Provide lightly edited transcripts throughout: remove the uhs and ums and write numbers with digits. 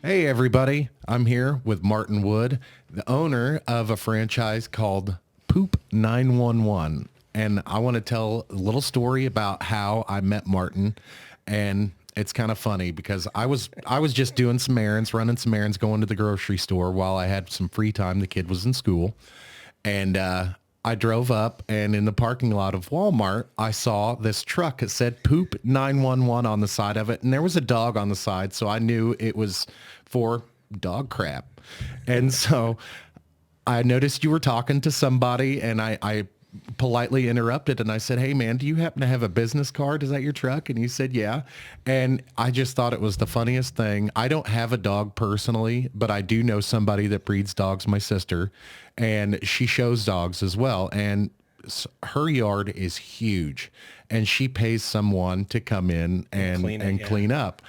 Hey, everybody. I'm here with Martin Wood, the owner of a franchise called Poop 911. And I want to tell a little story about how I met Martin. And it's kind of funny because I was just doing some errands, running some errands, going to the grocery store while I had some free time. The kid was in school. And I drove up, and in the parking lot of Walmart, I saw this truck. It said Poop 911 on the side of it, and there was a dog on the side, so I knew it was for dog crap. And so I noticed you were talking to somebody, and I politely interrupted, and I said, "Hey, man, do you happen to have a business card? Is that your truck?" And he said, "Yeah." And I just thought it was the funniest thing. I don't have a dog personally, but I do know somebody that breeds dogs, my sister, and she shows dogs as well. And her yard is huge, and she pays someone to come in and clean up.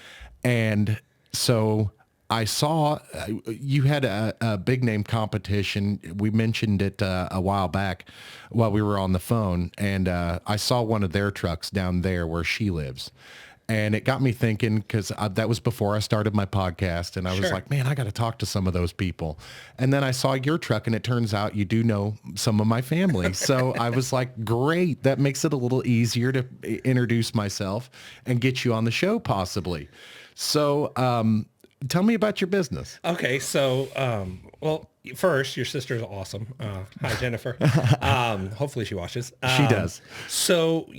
And so I saw you had a big name competition. We mentioned it a while back while we were on the phone, and I saw one of their trucks down there where she lives. And it got me thinking because that was before I started my podcast. And I was Sure. like, man, I got to talk to some of those people. And then I saw your truck, and it turns out you do know some of my family. So I was like, great. That makes it a little easier to introduce myself and get you on the show possibly. So tell me about your business. Okay, so well, first, your sister's awesome. Hi, Jennifer. Hopefully, she watches. She does. So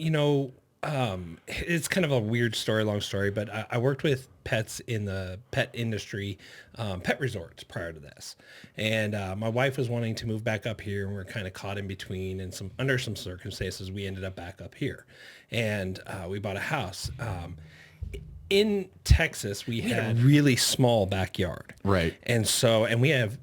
it's kind of a weird story, long story, but I worked with pets in the pet industry, pet resorts prior to this, and my wife was wanting to move back up here, and we are kind of caught in between, and under some circumstances, we ended up back up here, and we bought a house. In Texas, we had a really small backyard. Right. And so, and we had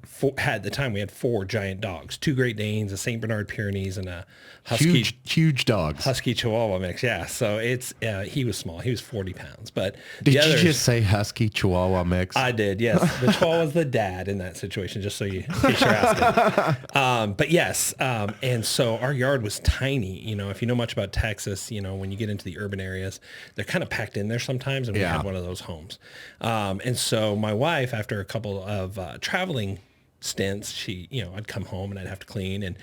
at the time, we had 4 giant dogs, 2 Great Danes, a St. Bernard Pyrenees, and a Husky. Huge dogs. Husky Chihuahua mix. Yeah. So he was small. He was 40 pounds, but Did the you others, just say Husky Chihuahua mix? I did. Yes. The Chihuahua was the dad in that situation, just in case you're asking. But yes. And so our yard was tiny. If you know much about Texas, when you get into the urban areas, they're kind of packed in there sometimes. And we had one of those homes. And so my wife, after a couple of traveling stints, I'd come home and I'd have to clean, and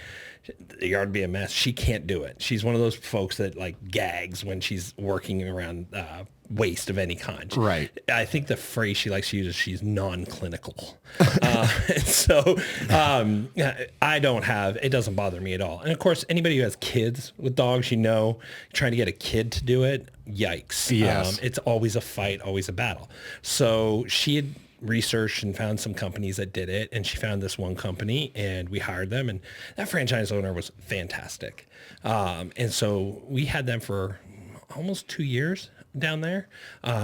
the yard would be a mess. She can't do it. She's one of those folks that gags when she's working around waste of any kind. Right. I think the phrase she likes to use is she's non-clinical. And so it doesn't bother me at all. And of course, anybody who has kids with dogs, trying to get a kid to do it, yikes. Yes. It's always a fight, always a battle. So she had researched and found some companies that did it, and she found this one company, and we hired them, and that franchise owner was fantastic. And so we had them for almost 2 years down there.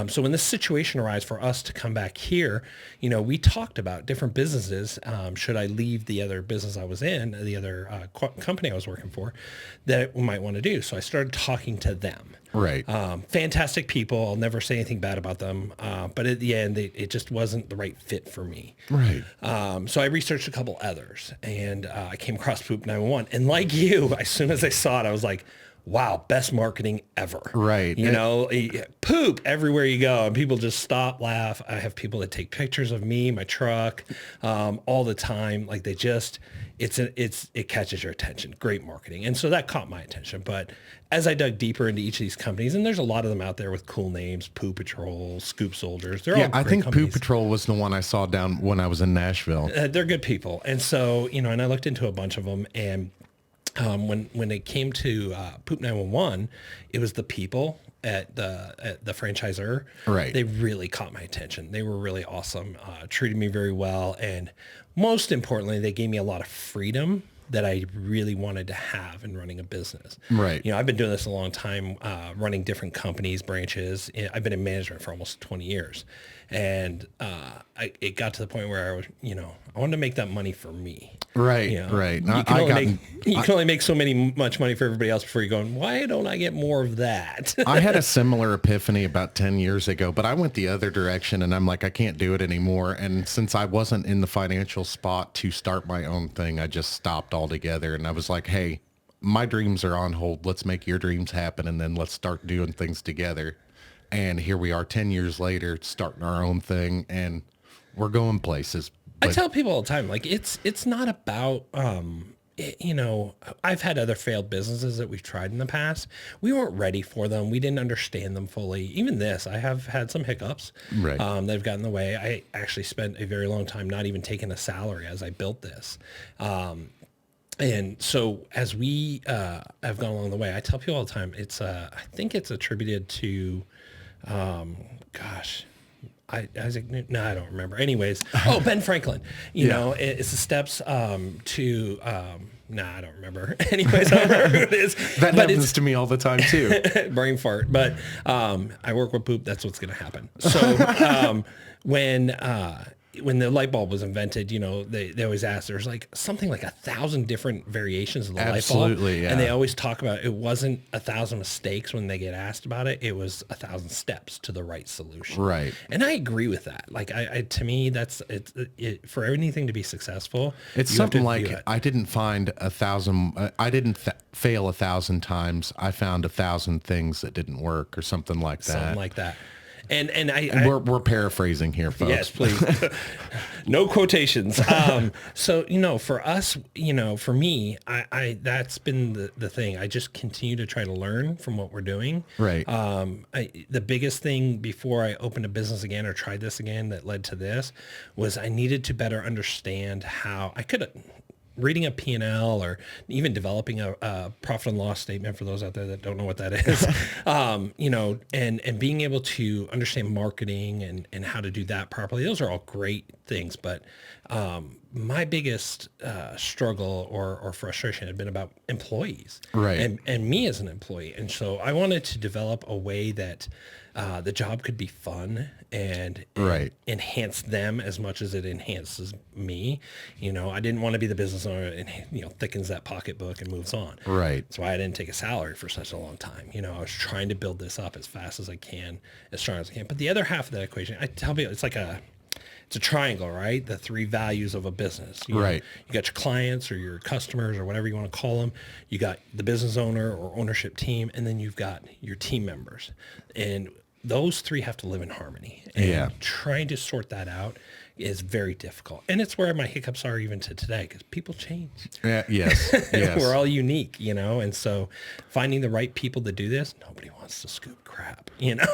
So when this situation arose for us to come back here, we talked about different businesses. Should I leave the other business I was in, the other company I was working for, that we might want to do? So I started talking to them. Right. Fantastic people. I'll never say anything bad about them. But at the end, it just wasn't the right fit for me. Right. So I researched a couple others, and I came across Poop 911. And like you, as soon as I saw it, I was like, wow, best marketing ever. Right. Poop everywhere you go, and people just stop, laugh. I have people that take pictures of me, my truck, all the time. It catches your attention. Great marketing. And so that caught my attention. But as I dug deeper into each of these companies, and there's a lot of them out there with cool names, Poo Patrol, Scoop Soldiers. They're all I great think companies. Poo Patrol was the one I saw down when I was in Nashville. They're good people. And so, and I looked into a bunch of them, and when it came to Poop 911, it was the people at the franchisor. Right. They really caught my attention. They were really awesome, treated me very well, and most importantly, they gave me a lot of freedom that I really wanted to have in running a business. Right. I've been doing this a long time, running different companies, branches. I've been in management for almost 20 years. And it got to the point where I wanted to make that money for me. Right, right. You can only make so much money for everybody else before you're going, why don't I get more of that? I had a similar epiphany about 10 years ago, but I went the other direction, and I'm like, I can't do it anymore. And since I wasn't in the financial spot to start my own thing, I just stopped altogether. And I was like, hey, my dreams are on hold. Let's make your dreams happen, and then let's start doing things together. And here we are 10 years later, starting our own thing, and We're going places. I But tell people all the time, like it's not about, you know, I've had other failed businesses that we've tried in the past. We weren't ready for them. We didn't understand them fully. Even this, I have had some hiccups Right. that have gotten in the way. I actually spent a very long time not even taking a salary as I built this. And so as we have gone along the way, I tell people all the time, I think it's attributed to, gosh, Isaac Newton, no, I don't remember. Anyways, Ben Franklin, you know, it's the steps to, I don't remember. Anyways, I don't remember who it is. that but happens to me all the time too. brain fart. But I work with poop. That's what's going to happen. So when the light bulb was invented, you know, they always ask, there's like something like 1,000 different variations of the light bulb. Absolutely, yeah. And they always talk about it wasn't 1,000 mistakes when they get asked about it. It was 1,000 steps to the right solution. Right. And I agree with that. Like to me, that's it for anything to be successful. It's you have to something like view it. I didn't find 1,000. I didn't fail 1,000 times. I found 1,000 things that didn't work, or something like that. Something like that. And We're paraphrasing here, folks. yes, please. No quotations. So, you know, for us, you know, for me, I that's been the thing. I just continue to try to learn from what we're doing. Right. The biggest thing before I opened a business again or tried this again that led to this was I needed to better understand how I could reading a P&L or even developing a profit and loss statement for those out there that don't know what that is, you know, and being able to understand marketing and how to do that properly. Those are all great things. But my biggest struggle or frustration had been about employees, Right. and me as an employee. And so I wanted to develop a way that the job could be fun and Right. enhance them as much as it enhances me. You know, I didn't want to be the business owner and, you know, thickens that pocketbook and moves on. Right. That's why I didn't take a salary for such a long time. You know, I was trying to build this up as fast as I can, as strong as I can. But the other half of that equation, I tell people, it's a triangle, right? The three values of a business. You know, Right. you got your clients or your customers or whatever you want to call them. You got the business owner or ownership team, and then you've got your team members. And those three have to live in harmony. And Yeah. trying to sort that out is very difficult. And it's where my hiccups are even to today, because people change. Yeah, yes. Yes. We're all unique, you know? And so finding the right people to do this, nobody wants to scoop crap, you know?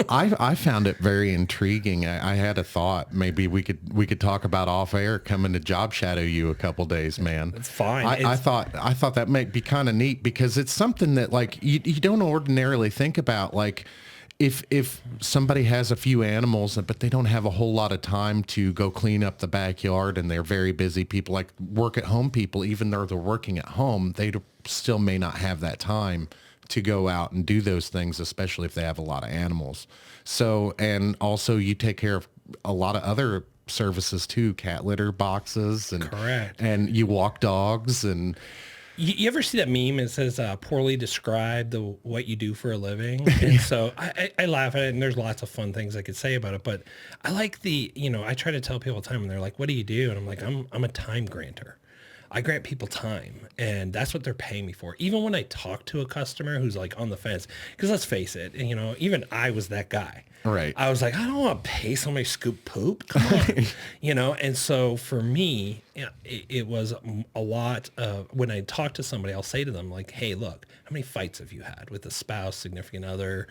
I found it very intriguing. I had a thought. Maybe we could talk about off air, coming to job shadow you a couple days, man. It's fine. I thought that might be kind of neat, because it's something that like you don't ordinarily think about. Like if somebody has a few animals, but they don't have a whole lot of time to go clean up the backyard, and they're very busy people, like work at home people, even though they're working at home, they still may not have that time to go out and do those things, especially if they have a lot of animals. So, and also you take care of a lot of other services too, cat litter boxes, and Correct. and you walk dogs, and You ever see that meme? It says, poorly describe what you do for a living. And so I laugh at it, and there's lots of fun things I could say about it. But I like I try to tell people all the time, and they're like, what do you do? And I'm like, I'm a time granter. I grant people time, and that's what they're paying me for. Even when I talk to a customer who's like on the fence, because let's face it, and, you know, even I was that guy. Right. I was like, I don't want to pay somebody to scoop poop. Come on. You know? And so for me, it was a lot of, when I talk to somebody, I'll say to them like, hey, look, how many fights have you had with a spouse, significant other,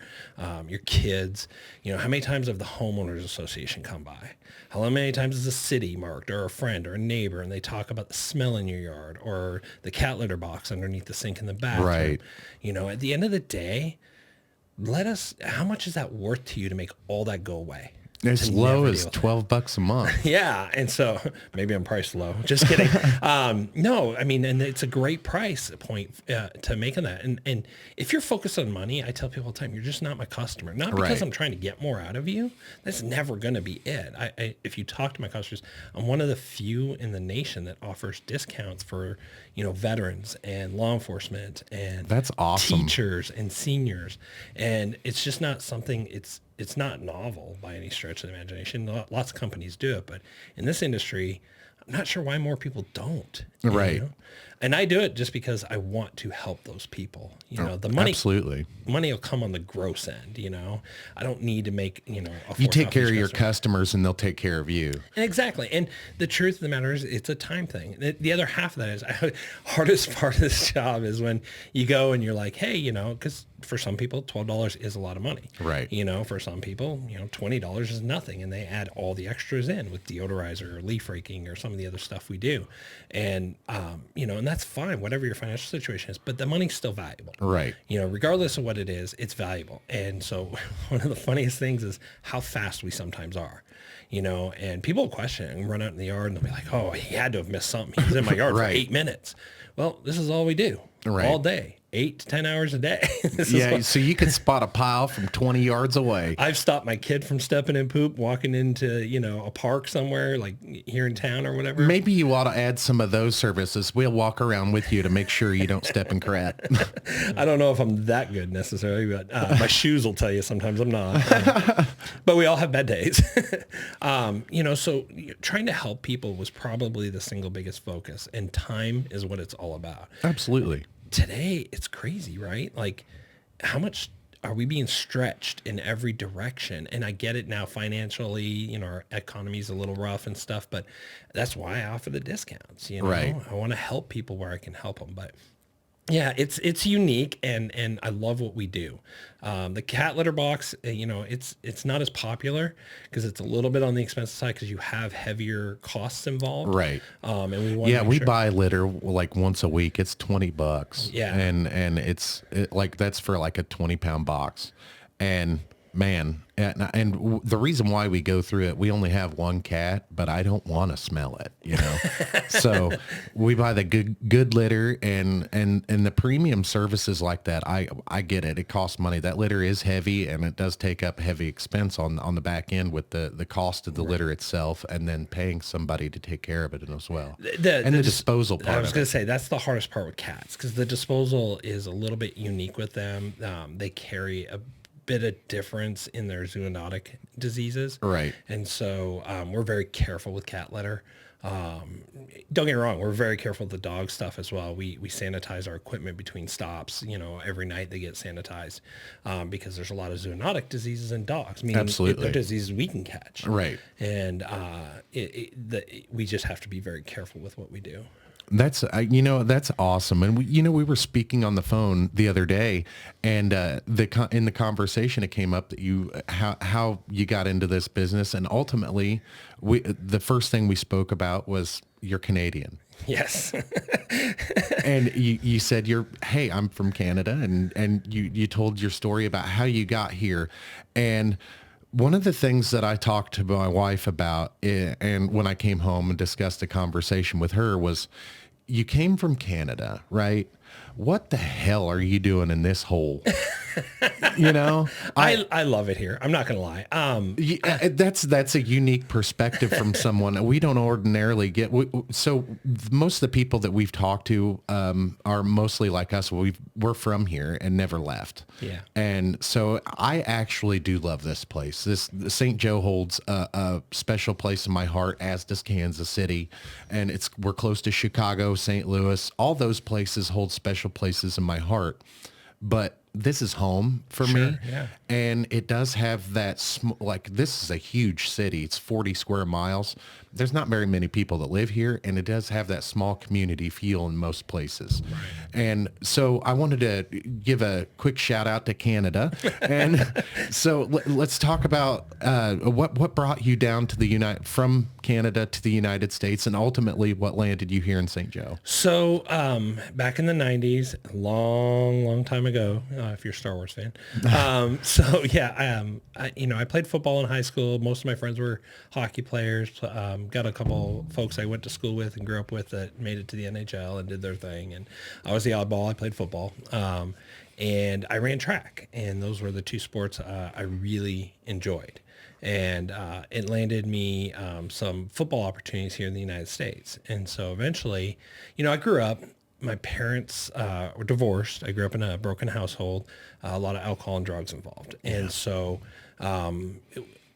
your kids? You know, how many times have the homeowners association come by? How many times is the city marked, or a friend or a neighbor, and they talk about the smell in your yard, or the cat litter box underneath the sink in the bathroom? Right. You know, at the end of the day, how much is that worth to you to make all that go away? as To low never as deal with it. $12 a month. Yeah. And so maybe I'm priced low. Just kidding. No, I mean, and it's a great price point to making that. And if you're focused on money, I tell people all the time, you're just not my customer. Not because Right. I'm trying to get more out of you. That's never going to be it. If you talk to my customers, I'm one of the few in the nation that offers discounts for, you know, veterans and law enforcement and That's awesome. teachers and seniors. And it's just not something, it's not novel by any stretch of the imagination. Lots of companies do it, but in this industry, I'm not sure why more people don't. Right. And I do it just because I want to help those people. The money, Absolutely. money will come on the gross end. I don't need to make, You take care of your customers and they'll take care of you. Exactly. And the truth of the matter is it's a time thing. The other half of that is hardest part of this job is when you go and you're like, hey, because for some people, $12 is a lot of money. Right. For some people, $20 is nothing. And they add all the extras in with deodorizer or leaf raking or some of the other stuff we do. And, and that's fine, whatever your financial situation is, but the money's still valuable. Right. Regardless of what it is, it's valuable. And so one of the funniest things is how fast we sometimes are. And people question it and run out in the yard and they'll be like, oh, he had to have missed something. He was in my yard Right. for 8 minutes. Well, this is all we do all day, 8 to 10 hours a day. So you can spot a pile from 20 yards away. I've stopped my kid from stepping in poop, walking into, a park somewhere like here in town or whatever. Maybe you ought to add some of those services. We'll walk around with you to make sure you don't step in crap. I don't know if I'm that good necessarily, but my shoes will tell you sometimes I'm not. But we all have bad days. So trying to help people was probably the single biggest focus, and time is what it's all about. Absolutely. Today, it's crazy, right? Like, how much are we being stretched in every direction? And I get it now financially, our economy's a little rough and stuff, but that's why I offer the discounts, Right. I want to help people where I can help them. But yeah, it's unique, and I love what we do. The cat litter box, it's not as popular because it's a little bit on the expensive side because you have heavier costs involved. Right. And we want we buy litter like once a week. It's $20. Yeah. And like that's for like a 20-pound box. And man, and the reason why we go through it, we only have one cat, but I don't want to smell it, So we buy the good litter and the premium services like that. I get it. It costs money. That litter is heavy and it does take up heavy expense on the back end with the cost of the litter itself and then paying somebody to take care of it as well. The disposal part. I was going to say that's the hardest part with cats because the disposal is a little bit unique with them. They carry a bit of difference in their zoonotic diseases. Right. And so we're very careful with cat litter. Don't get me wrong, we're very careful with the dog stuff as well. We sanitize our equipment between stops. Every night they get sanitized because there's a lot of zoonotic diseases in dogs. Meaning Absolutely. They're diseases we can catch. Right. And we just have to be very careful with what we do. That's that's awesome. And we were speaking on the phone the other day, and in the conversation it came up that how you got into this business, and ultimately the first thing we spoke about was you're Canadian. Yes. And you said I'm from Canada, and you told your story about how you got here. And one of the things that I talked to my wife about, and when I came home and discussed the conversation with her, was you came from Canada, right? What the hell are you doing in this hole? I love it here. I'm not going to lie. That's a unique perspective from someone we don't ordinarily get. So most of the people that we've talked to are mostly like us. We're from here and never left. Yeah. And so I actually do love this place. St. Joe holds a special place in my heart, as does Kansas City. And we're close to Chicago, St. Louis. All those places hold special places in my heart. But this is home for me. Yeah. And it does have that, this is a huge city. It's 40 square miles. There's not very many people that live here, and it does have that small community feel in most places. Right. And so I wanted to give a quick shout out to Canada. And so let's talk about what brought you down to from Canada to the United States, and ultimately what landed you here in St. Joe. So back in the 90s, long time ago, if you're a Star Wars fan. I played football in high school. Most of my friends were hockey players. Got a couple folks I went to school with and grew up with that made it to the NHL and did their thing. And I was the oddball. I played football. And I ran track. And those were the two sports I really enjoyed. And it landed me some football opportunities here in the United States. And so eventually, I grew up. My parents were divorced. I grew up in a broken household, a lot of alcohol and drugs involved. And so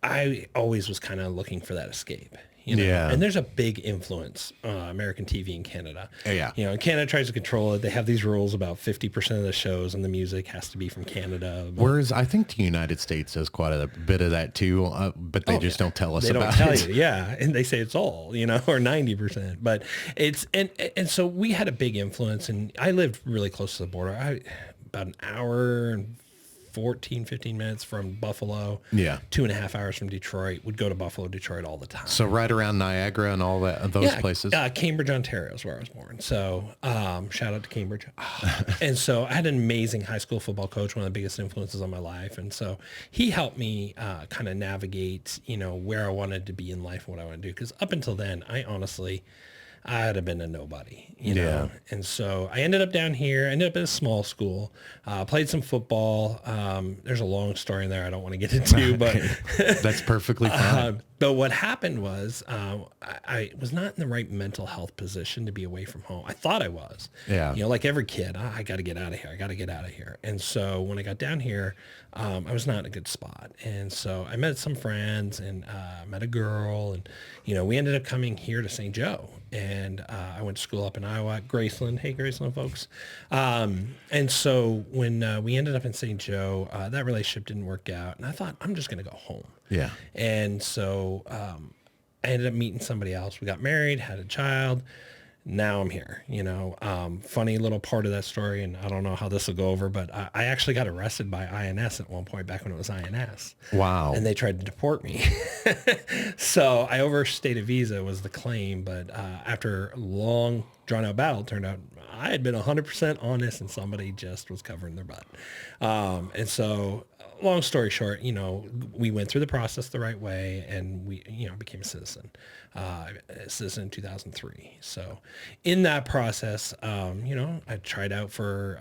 I always was kind of looking for that escape. you know, Yeah. and there's a big influence, American TV in Canada. Yeah. You know, and Canada tries to control it. They have these rules about 50% of the shows and the music has to be from Canada. Whereas I think the United States does quite a bit of that too, but they just don't tell us They about don't tell it. you, yeah, and they say it's all, you know, or 90%. But it's and so we had a big influence, and I lived really close to the border. About an hour and 15 minutes from Buffalo. Yeah. 2.5 hours from Detroit. Would go to Buffalo, Detroit all the time. So right around Niagara and all that, those places. Cambridge, Ontario is where I was born. So shout out to Cambridge. And so I had an amazing high school football coach, one of the biggest influences on my life. And so he helped me kind of navigate, you know, where I wanted to be in life and what I want to do. Because up until then, I'd have been a nobody, you know? And so I ended up down here, ended up at a small school, played some football. There's a long story in there I don't want to get into, but That's perfectly fine. but what happened was I was not in the right mental health position to be away from home. I thought I was. Yeah. You know, like every kid, I got to get out of here. I got to get out of here. And so when I got down here, I was not in a good spot. And so I met some friends and met a girl. And, you know, we ended up coming here to St. Joe. And I went to school up in Iowa, Graceland. Hey, Graceland, folks. And so when we ended up in St. Joe, that relationship didn't work out. And I thought, I'm just going to go home. Yeah. And so I ended up meeting somebody else. We got married, had a child. Now I'm here, you know. Funny little part of that story, and I don't know how this will go over, but I actually got arrested by INS at one point back when it was INS. Wow. And they tried to deport me. So I overstayed a visa was the claim, but after a long drawn out battle, it turned out I had been 100% honest and somebody just was covering their butt. And so long story short, you know, we went through the process the right way and we, you know, became a citizen in 2003. So in that process, you know, I tried out for,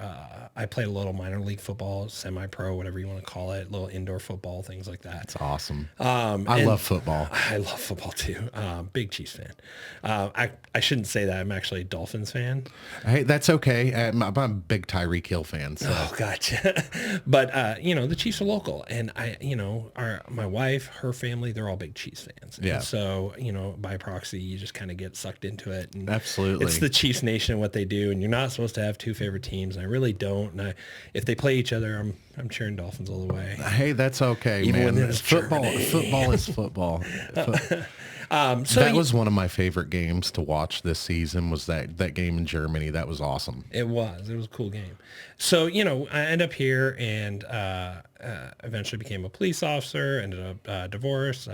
I played a little minor league football, semi-pro, whatever you want to call it, little indoor football, things like that. That's awesome. I love football. I love football too. Big Chiefs fan. I shouldn't say that. I'm actually a Dolphins fan. Hey, that's okay. I'm a big Tyreek Hill fan. So. Oh, gotcha. But, you know, the Chiefs are local and you know, my wife, her family, they're all big Chiefs fans. Yeah. And so, you know, by proxy, you just kind of get sucked into it. And Absolutely. It's the Chiefs Nation, what they do. And you're not supposed to have two favorite teams. And I really don't. And if they play each other, I'm cheering Dolphins all the way. Hey, that's okay, Even man. when it's Football is football. That was one of my favorite games to watch this season was that game in Germany. That was awesome. It was a cool game. So, you know, I ended up here and eventually became a police officer, ended up divorced.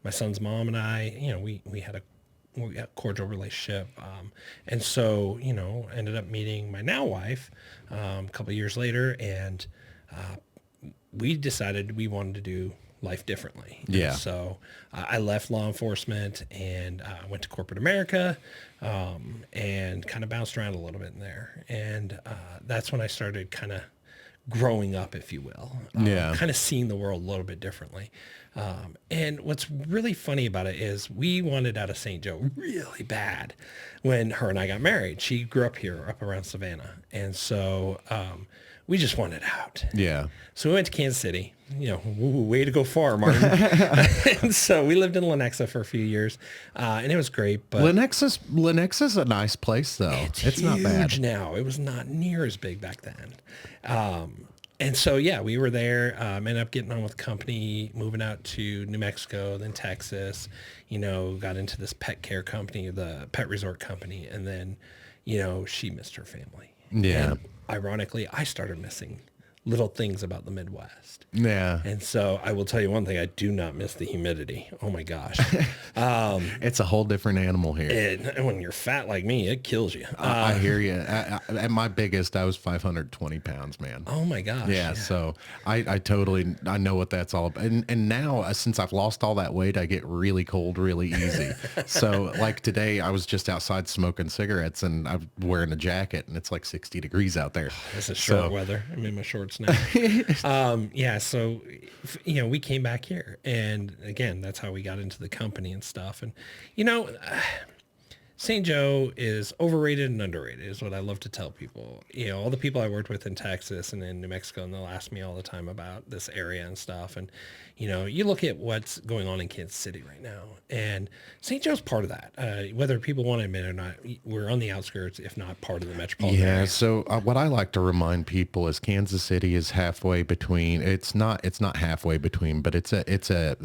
My son's mom and I, you know, we had a cordial relationship. And so, you know, ended up meeting my now wife a couple of years later. And we decided we wanted to do life differently. Yeah. And so I left law enforcement and went to corporate America and kind of bounced around a little bit in there. And that's when I started kind of growing up, if you will. Kind of seeing the world a little bit differently. And what's really funny about it is we wanted out of St. Joe really bad when her and I got married. She grew up here, up around Savannah. And so we just wanted out. Yeah. So we went to Kansas City, you know, way to go far, Martin. And so we lived in Lenexa for a few years, and it was great. But Lenexa's a nice place, though. It's not bad. huge now. It was not near as big back then. And so, yeah, we were there, ended up getting on with the company, moving out to New Mexico, then Texas, you know, got into this pet care company, the pet resort company. And then, you know, she missed her family. Yeah. And ironically, I started missing little things about the Midwest. Yeah. And so I will tell you one thing, I do not miss the humidity. Oh my gosh. It's a whole different animal here. And when you're fat like me, it kills you. I hear you. At my biggest, I was 520 pounds, man. Oh my gosh. Yeah, so I know what that's all about. And now, since I've lost all that weight, I get really cold really easy. So like today, I was just outside smoking cigarettes and I'm wearing a jacket and it's like 60 degrees out there. This is short weather. I'm in my shorts now. Yeah, so, you know, we came back here. And again, that's how we got into the company and stuff. And, you know, St. Joe is overrated and underrated is what I love to tell people. You know, all the people I worked with in Texas and in New Mexico, and they'll ask me all the time about this area and stuff. And, you know, you look at what's going on in Kansas City right now, and St. Joe's part of that. Whether people want to admit it or not, we're on the outskirts, if not part of the metropolitan Yeah. area. So what I like to remind people is Kansas City is halfway between. It's not halfway between, but it's a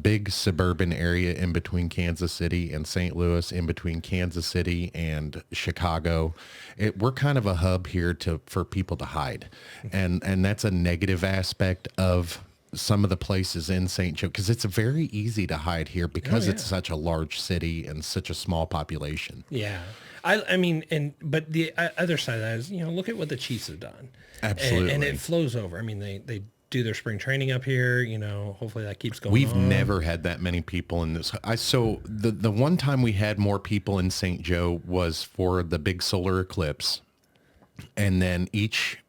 big suburban area in between Kansas City and St. Louis, in between Kansas City and Chicago. We're kind of a hub here for people to hide, and that's a negative aspect of some of the places in St. Joe, because it's very easy to hide here because yeah. it's such a large city and such a small population. Yeah. I mean, but the other side of that is, you know, look at what the Chiefs have done. Absolutely. And it flows over. I mean, they do their spring training up here, you know, hopefully that keeps going We've on. never had that many people in this. So the one time we had more people in St. Joe was for the big solar eclipse. And then each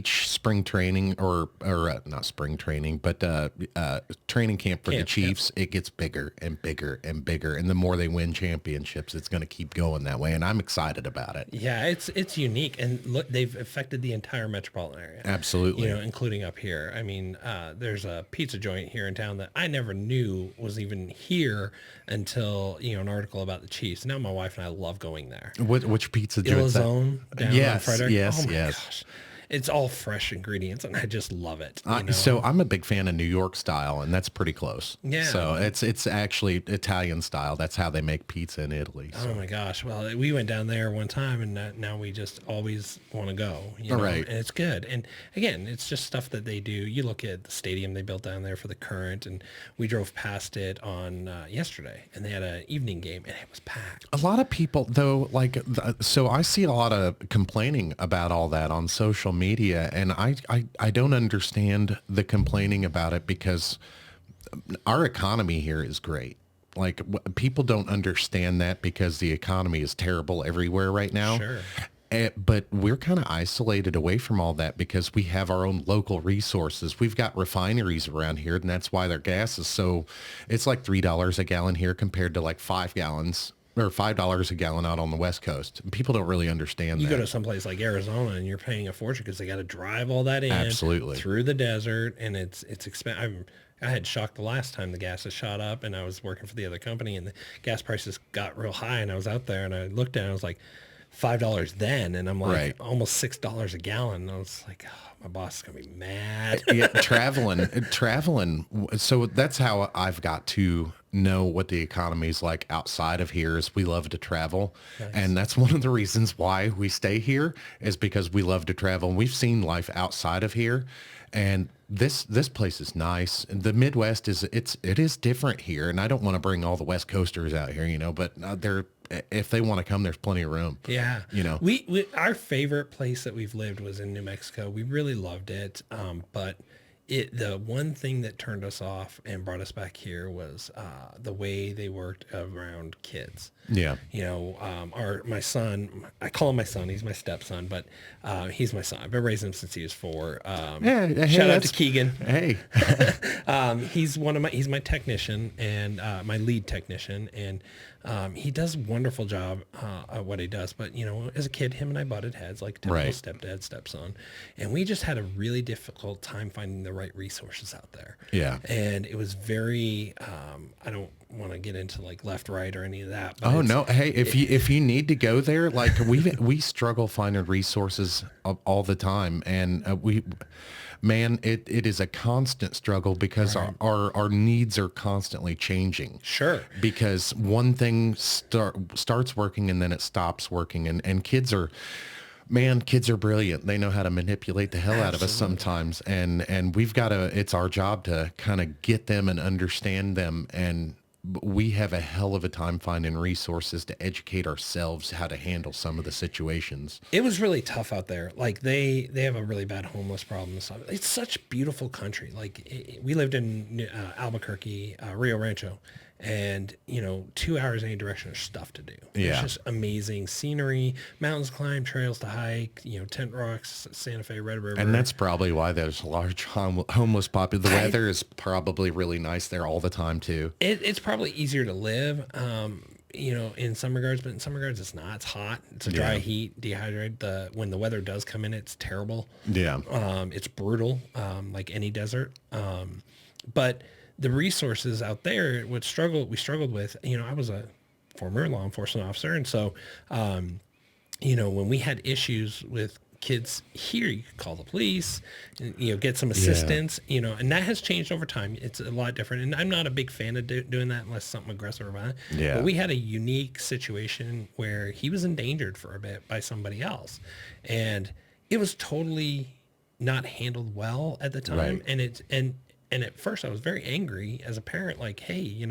spring training or not spring training, but training camp for the Chiefs, it gets bigger and bigger and bigger. And the more they win championships, it's going to keep going that way. And I'm excited about it. Yeah, it's unique, and look, they've affected the entire metropolitan area. Absolutely. You know, including up here. I mean, there's a pizza joint here in town that I never knew was even here until, you know, an article about the Chiefs. Now my wife and I love going there. Which pizza joint? Illazone down on Frederick. Yes, Oh my yes. gosh. It's all fresh ingredients, and I just love it. You know? So I'm a big fan of New York style, and that's pretty close. Yeah. So it's actually Italian style. That's how they make pizza in Italy. So. Oh my gosh! Well, we went down there one time, and now we just always want to go. You know? Right. And it's good. And again, it's just stuff that they do. You look at the stadium they built down there for the Current, and we drove past it on yesterday, and they had an evening game, and it was packed. A lot of people, though, so I see a lot of complaining about all that on social media, and I don't understand the complaining about it, because our economy here is great. Like, people don't understand that, because the economy is terrible everywhere right now. Sure. But we're kind of isolated away from all that because we have our own local resources. We've got refineries around here, and that's why their gas is so, it's like $3 a gallon here compared to like $5 a gallon out on the West Coast. People don't really understand You that. go to someplace like Arizona, and you're paying a fortune because they got to drive all that in Absolutely. through the desert, and it's expensive. I had shocked the last time the gas has shot up, and I was working for the other company, and the gas prices got real high, and I was out there, and I looked down, I was like $5 then, and I'm like Right. almost $6 a gallon. And I was like, oh, my boss is gonna be mad. Yeah, traveling. So that's how I've got to know what the economy is like outside of here. Is we love to travel, and that's one of the reasons why we stay here, is because we love to travel. And we've seen life outside of here, and this place is nice. And the Midwest it is different here, and I don't want to bring all the West Coasters out here, you know, but if they want to come, there's plenty of room. Yeah. You know, we our favorite place that we've lived was in New Mexico. We really loved it. But the one thing that turned us off and brought us back here was the way they worked around kids. yeah. You know, my son, I call him my son. He's my stepson, but he's my son. I've been raising him since he was 4. Hey, Shout out to Keegan. Hey, He's my technician and my lead technician, and he does a wonderful job at what he does. But you know, as a kid, him and I butted heads like typical Right. stepdad, stepson, and we just had a really difficult time finding the right resources out there. Yeah. And it was very I don't want to get into like left, right, or any of that. But oh it's- no! Hey, if you need to go there, like we struggle finding resources all the time, and it is a constant struggle because our needs are constantly changing. Sure. Because one thing starts working and then it stops working, and kids are brilliant. They know how to manipulate the hell out of us sometimes, and we've got to. It's our job to kind of get them and understand them, and we have a hell of a time finding resources to educate ourselves how to handle some of the situations. It was really tough out there. Like they have a really bad homeless problem and stuff. It's such beautiful country. Like we lived in Albuquerque, Rio Rancho, and you know, 2 hours in any direction is stuff to do. Yeah. It's just amazing scenery, mountains to climb, trails to hike, you know, Tent Rocks, Santa Fe, Red River. And that's probably why there's a large homeless population. The weather is probably really nice there all the time too. It's probably easier to live. in some regards, but in some regards it's not. It's hot. It's a dry Yeah. heat, dehydrated. When the weather does come in, it's terrible. Yeah. It's brutal, like any desert. But the resources out there, we struggled with, I was a former law enforcement officer. And so, when we had issues with kids here, you could call the police, and, get some assistance, and that has changed over time. It's a lot different. And I'm not a big fan of doing that unless something aggressive or violent. Yeah. But we had a unique situation where he was endangered for a bit by somebody else. And it was totally not handled well at the time. Right. And at first I was very angry as a parent, like, hey,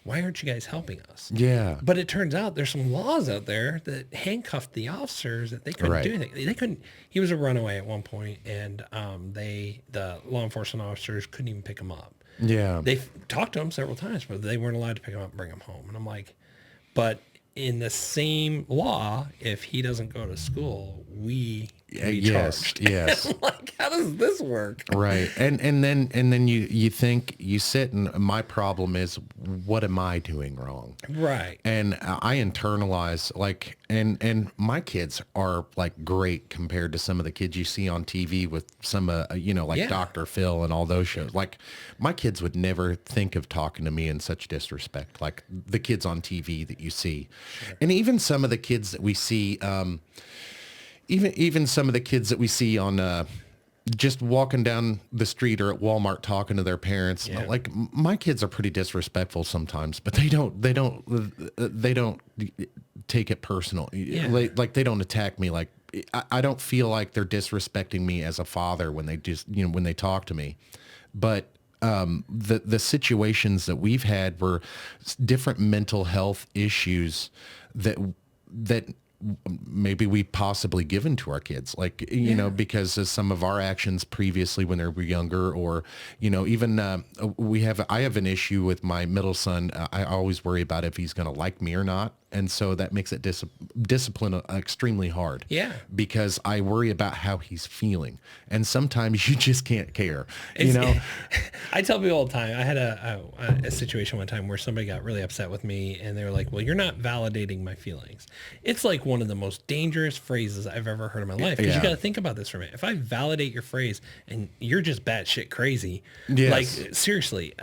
why aren't you guys helping us? Yeah. But it turns out there's some laws out there that handcuffed the officers that they couldn't Right. do anything. They couldn't. He was a runaway at one point, and the law enforcement officers couldn't even pick him up. Yeah. They talked to him several times, but they weren't allowed to pick him up and bring him home. And I'm like, but in the same law, if he doesn't go to school, we yes. charged. Yes. I'm like, how does this work? Right. And then you think, you sit, and my problem is, what am I doing wrong? Right. And I internalize, like, and my kids are like great compared to some of the kids you see on TV with some, like Yeah. Dr. Phil and all those shows. Like, my kids would never think of talking to me in such disrespect, like the kids on TV that you see. Sure. And even some of the kids that we see, even some of the kids that we see on, just walking down the street or at Walmart talking to their parents. Yeah. Like, my kids are pretty disrespectful sometimes, but they don't take it personal. Yeah. Like they don't attack me. Like, I don't feel like they're disrespecting me as a father when they just, when they talk to me. But the situations that we've had were different mental health issues that maybe we possibly given to our kids, like, because of some of our actions previously when they were younger, or, even I have an issue with my middle son. I always worry about if he's going to like me or not. And so that makes it discipline extremely hard. Yeah. Because I worry about how he's feeling. And sometimes you just can't care, I tell people all the time, I had a situation one time where somebody got really upset with me, and they were like, well, you're not validating my feelings. It's like one of the most dangerous phrases I've ever heard in my life. Because you got to think about this for a minute. If I validate your phrase and you're just batshit crazy, Yes. like, seriously,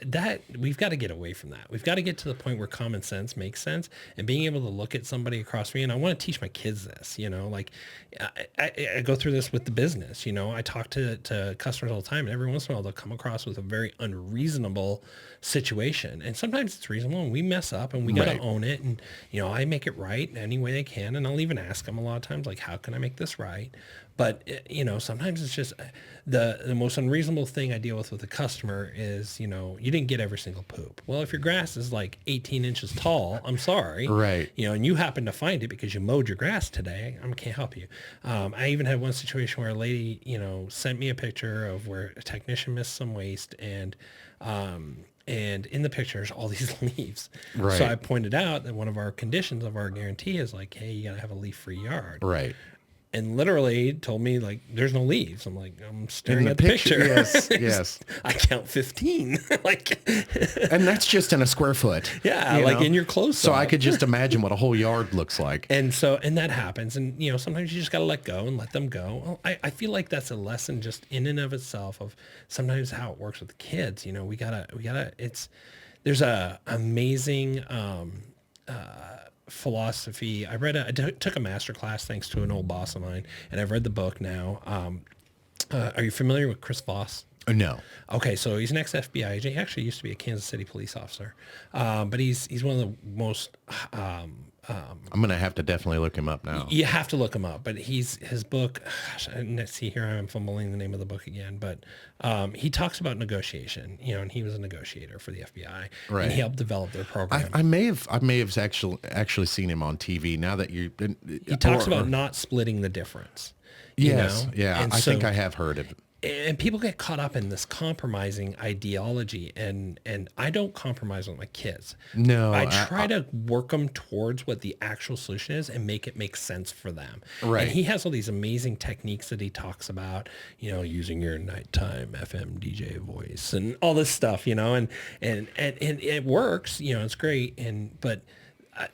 that we've got to get away from that. We've got to get to the point where common sense makes sense, and being able to look at somebody across me. And I want to teach my kids this, like I go through this with the business, I talk to customers all the time, and every once in a while they'll come across with a very unreasonable situation. And sometimes it's reasonable, and we mess up, and we got to Right. own it. And, I make it right in any way they can. And I'll even ask them a lot of times, like, how can I make this right? But, sometimes it's just the most unreasonable thing I deal with a customer is, you didn't get every single poop. Well, if your grass is like 18 inches tall, I'm sorry. Right. And you happen to find it because you mowed your grass today, I can't help you. I even had one situation where a lady, sent me a picture of where a technician missed some waste, and in the pictures, all these leaves. Right. So I pointed out that one of our conditions of our guarantee is like, hey, you got to have a leaf-free yard. Right. And literally told me, like, there's no leaves. I'm like, I'm staring the at the picture. Yes, yes. I count 15. Like, And that's just in a square foot. yeah, like in your close So up. I could just imagine what a whole yard looks like. And that happens. And, sometimes you just got to let go and let them go. Well, I feel like that's a lesson just in and of itself of sometimes how it works with the kids. There's a amazing, philosophy. I took a master class thanks to an old boss of mine, and I've read the book now. Are you familiar with Chris Voss? No. Okay, so he's an ex-FBI agent. He actually used to be a Kansas City police officer, but he's one of the most. I'm going to have to definitely look him up now. You have to look him up, but his book. Gosh, let's see here. I'm fumbling the name of the book again, but he talks about negotiation. And he was a negotiator for the FBI, Right. and he helped develop their program. I may have actually seen him on TV. Now that you, He talks about not splitting the difference. Yes, yeah. And I think so- I have heard of it. And people get caught up in this compromising ideology, and I don't compromise with my kids. No, I try to work them towards what the actual solution is and make it make sense for them. Right. And he has all these amazing techniques that he talks about, using your nighttime FM DJ voice and all this stuff, and it works, it's great. But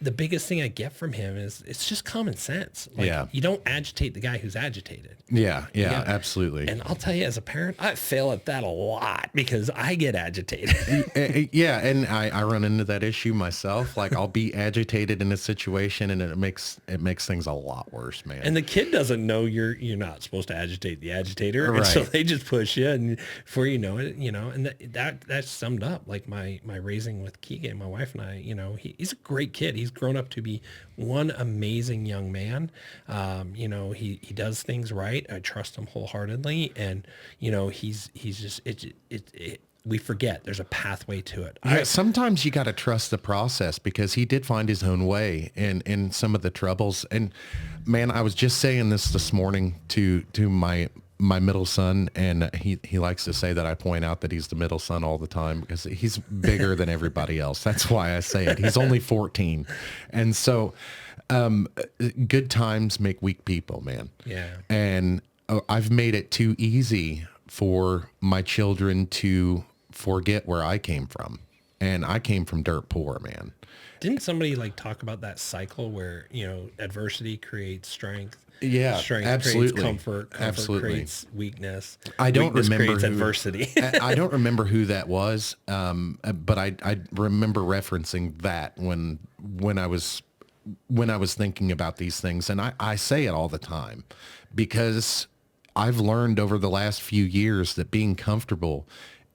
the biggest thing I get from him is it's just common sense. Like, Yeah. you don't agitate the guy who's agitated. Yeah, Yeah. absolutely. And I'll tell you, as a parent, I fail at that a lot because I get agitated. Yeah, and I run into that issue myself. Like I'll be agitated in a situation, and it makes things a lot worse, man. And the kid doesn't know you're not supposed to agitate the agitator, and so Right. they just push you, and before you know it, and that's summed up like my raising with Keegan, my wife and I. He's a great kid. He's grown up to be one amazing young man. He does things right. I trust him wholeheartedly, and he's just we forget there's a pathway to it. Yeah, sometimes you got to trust the process because he did find his own way in some of the troubles. And man, I was just saying this morning to my middle son, and he likes to say that I point out that he's the middle son all the time because he's bigger than everybody else. That's why I say it. He's only 14. And so good times make weak people, man. Yeah. And I've made it too easy for my children to forget where I came from. And I came from dirt poor, man. Didn't somebody like talk about that cycle where, adversity creates strength? Yeah, Strength absolutely. creates comfort. Comfort Absolutely. creates weakness. I don't Weakness remember creates who, adversity. I don't remember who that was, but I remember referencing that when I was thinking about these things, and I say it all the time because I've learned over the last few years that being comfortable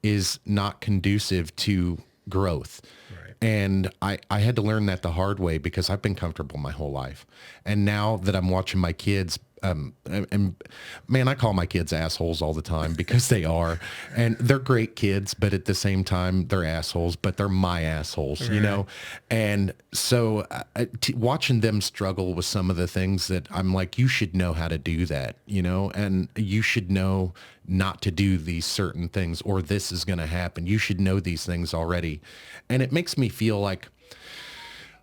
is not conducive to growth. Right. And I had to learn that the hard way because I've been comfortable my whole life. And now that I'm watching my kids, and man, I call my kids assholes all the time because they are, and they're great kids, but at the same time they're assholes, but they're my assholes, And so watching them struggle with some of the things that I'm like, you should know how to do that, and you should know not to do these certain things or this is going to happen. You should know these things already. And it makes me feel like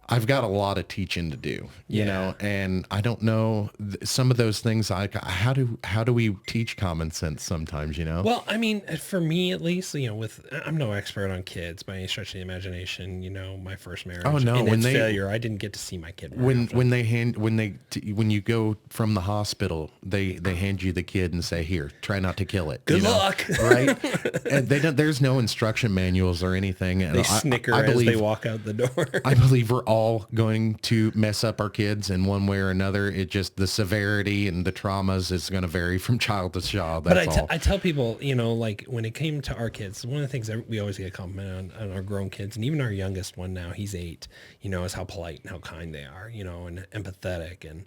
I've got a lot of teaching to do, and I don't know some of those things. How do we teach common sense sometimes, Well, I mean, for me at least, I'm no expert on kids by any stretch of the imagination. My first marriage, Oh, no, and when its they- failure, I didn't get to see my kid. when you go from the hospital, they hand you the kid and say, here, try not to kill it. Good luck. Right? And there's no instruction manuals or anything. And They snicker I as believe, they walk out the door. I believe we're all going to mess up our kids in one way or another. It just, the severity and the traumas is going to vary from child to child. That's all. I tell people, like when it came to our kids, one of the things that we always get a compliment on our grown kids, and even our youngest one now, he's 8, is how polite and how kind they are, and empathetic, and,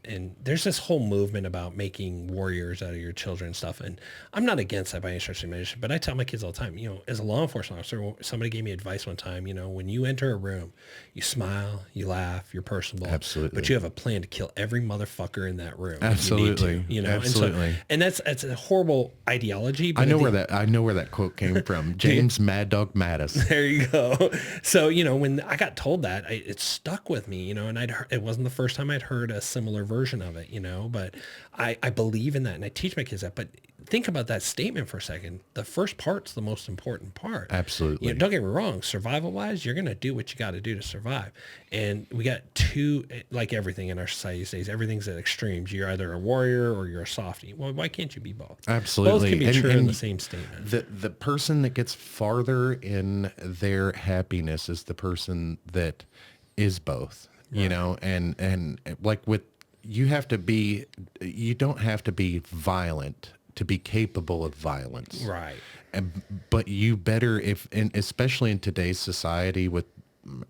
and there's this whole movement about making warriors out of your children and stuff. And I'm not against that by any stretch of the imagination, but I tell my kids all the time, as a law enforcement officer, somebody gave me advice one time, when you enter a room, you smile, you laugh, you're personable. Absolutely. But you have a plan to kill every motherfucker in that room. Absolutely. You need to, Absolutely. And that's a horrible ideology. But I know where that quote came from. James Mad Dog Mattis. There you go. So, when I got told that, it stuck with me, and it wasn't the first time I'd heard a similar version of it, but I believe in that and I teach my kids that. But think about that statement for a second. The first part's the most important part. Absolutely. Don't get me wrong. Survival wise, you're going to do what you got to do to survive. And we got like everything in our society these days, everything's at extremes. You're either a warrior or you're a softie. Well, why can't you be both? Absolutely. Both can be And- true in and the same statement. The person that gets farther in their happiness is the person that is both, and like you don't have to be violent to be capable of violence. Right. But you better especially in today's society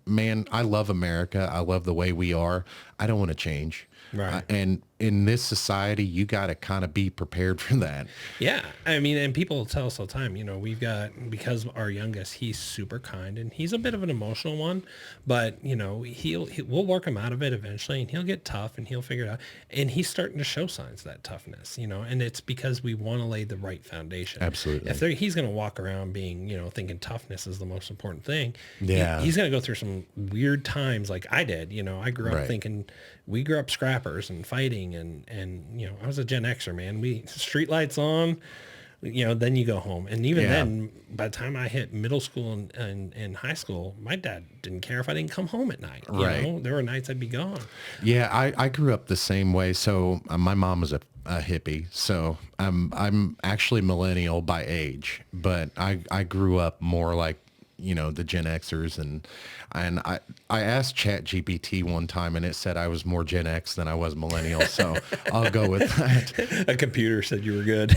man, I love America. I love the way we are. I don't want to change. Right. And in this society, you got to kind of be prepared for that. Yeah. I mean, and people tell us all the time, we've got, because our youngest, he's super kind and he's a bit of an emotional one, but we'll work him out of it eventually and he'll get tough and he'll figure it out. And he's starting to show signs of that toughness, and it's because we want to lay the right foundation. Absolutely. If he's going to walk around being, thinking toughness is the most important thing. Yeah. He's going to go through some weird times like I did. I grew up Right. thinking, we grew up scrappers and fighting and I was a Gen Xer, man. We street lights on, then you go home. And even Yeah. then, by the time I hit middle school and high school, my dad didn't care if I didn't come home at night. Right. There were nights I'd be gone. Yeah, I grew up the same way. So my mom was a hippie, so I'm actually millennial by age, but I grew up more like the Gen Xers, and I asked Chat GPT one time, and it said I was more Gen X than I was millennial, so I'll go with that. A computer said you were good.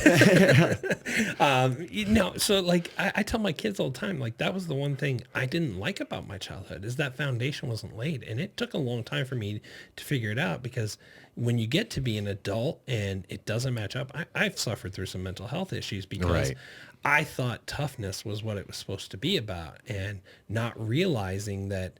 So like I tell my kids all the time, like that was the one thing I didn't like about my childhood is that foundation wasn't laid. And it took a long time for me to figure it out, because when you get to be an adult and it doesn't match up, I've suffered through some mental health issues because Right. I thought toughness was what it was supposed to be about, and not realizing that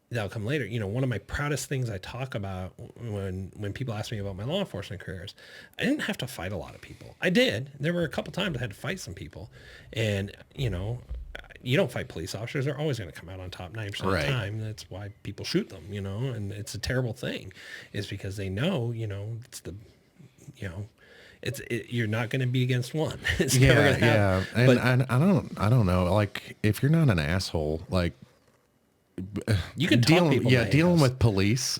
that'll come later. One of my proudest things I talk about when people ask me about my law enforcement careers, I didn't have to fight a lot of people. I did. There were a couple times I had to fight some people, and you don't fight police officers. They're always going to come out on top 90% of the Right. time. That's why people shoot them, and it's a terrible thing, is because they know, it's the, you're not going to be against one. It's never Yeah, going to happen. yeah, But and I don't know. Like, if you're not an asshole, like you can talk people. dealing with police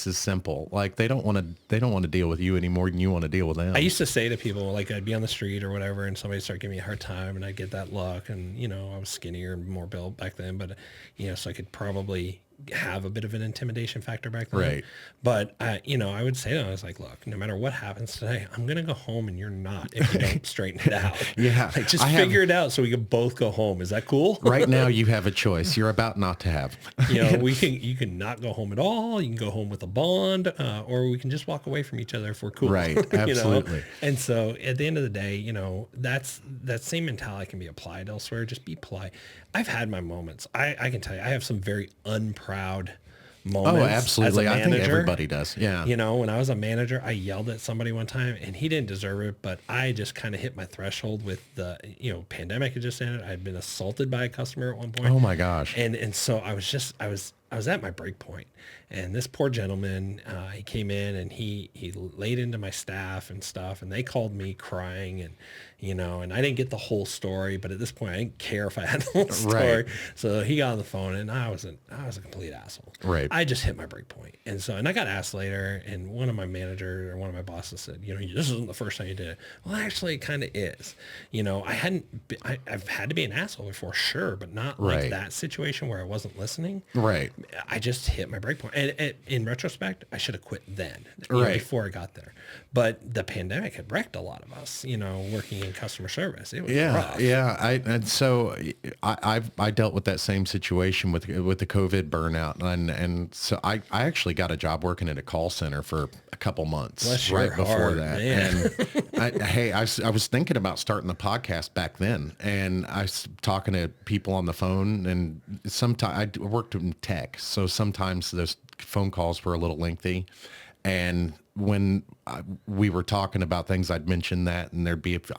is simple. Like, they don't want to deal with you any more than you want to deal with them. I used to say to people, like, I'd be on the street or whatever, and somebody started giving me a hard time, and I'd get that look, and I was skinnier, more built back then, but so I could probably have a bit of an intimidation factor back then. Right. But I would say to them, I was like, look, no matter what happens today, I'm gonna go home, and you're not if you don't straighten it out. Yeah, like just figure it out so we can both go home. Is that cool? Right now, you have a choice. You're about not to have. You can not go home at all. You can go home with a bond, or we can just walk away from each other if we're cool. Right, absolutely. And so at the end of the day, that same mentality can be applied elsewhere. Just be polite. I've had my moments. I can tell you, I have some very unproud moments. Oh, as a absolutely. I think manager. everybody does. Yeah. When I was a manager, I yelled at somebody one time, and he didn't deserve it, but I just kind of hit my threshold with the, pandemic had just ended. I'd been assaulted by a customer at one point. Oh my gosh. And so I was at my break point, and this poor gentleman, he came in and he laid into my staff and stuff, and they called me crying, and and I didn't get the whole story, but at this point I didn't care if I had the whole story. Right. So he got on the phone, and I was a complete asshole. Right. I just hit my break point. And I got asked later, and one of my managers or one of my bosses said, this isn't the first time you did it. Well, actually it kind of is. I've had to be an asshole before, sure, but not like Right. that situation where I wasn't listening. Right. I just hit my break point. And in retrospect, I should have quit then, Right. before I got there. But the pandemic had wrecked a lot of us, working in customer service. It was rough. Yeah. I dealt with that same situation with the COVID burnout, and so I actually got a job working at a call center for a couple months Bless your right before heart, that. man. And I was thinking about starting the podcast back then, and I was talking to people on the phone, and sometimes I worked in tech, so sometimes those phone calls were a little lengthy. And when we were talking about things, I'd mention that, and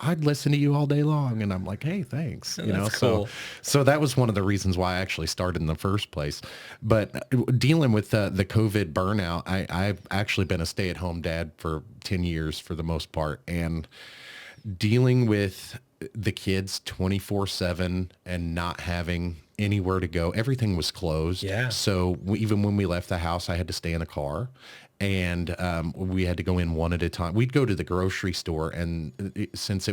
I'd listen to you all day long, and I'm like, hey, thanks. That's cool. So that was one of the reasons why I actually started in the first place. But dealing with the COVID burnout, I've actually been a stay-at-home dad for 10 years for the most part, and dealing with the kids 24/7 and not having anywhere to go. Everything was closed. Yeah. So even when we left the house, I had to stay in a car, and we had to go in one at a time. We'd go to the grocery store, and since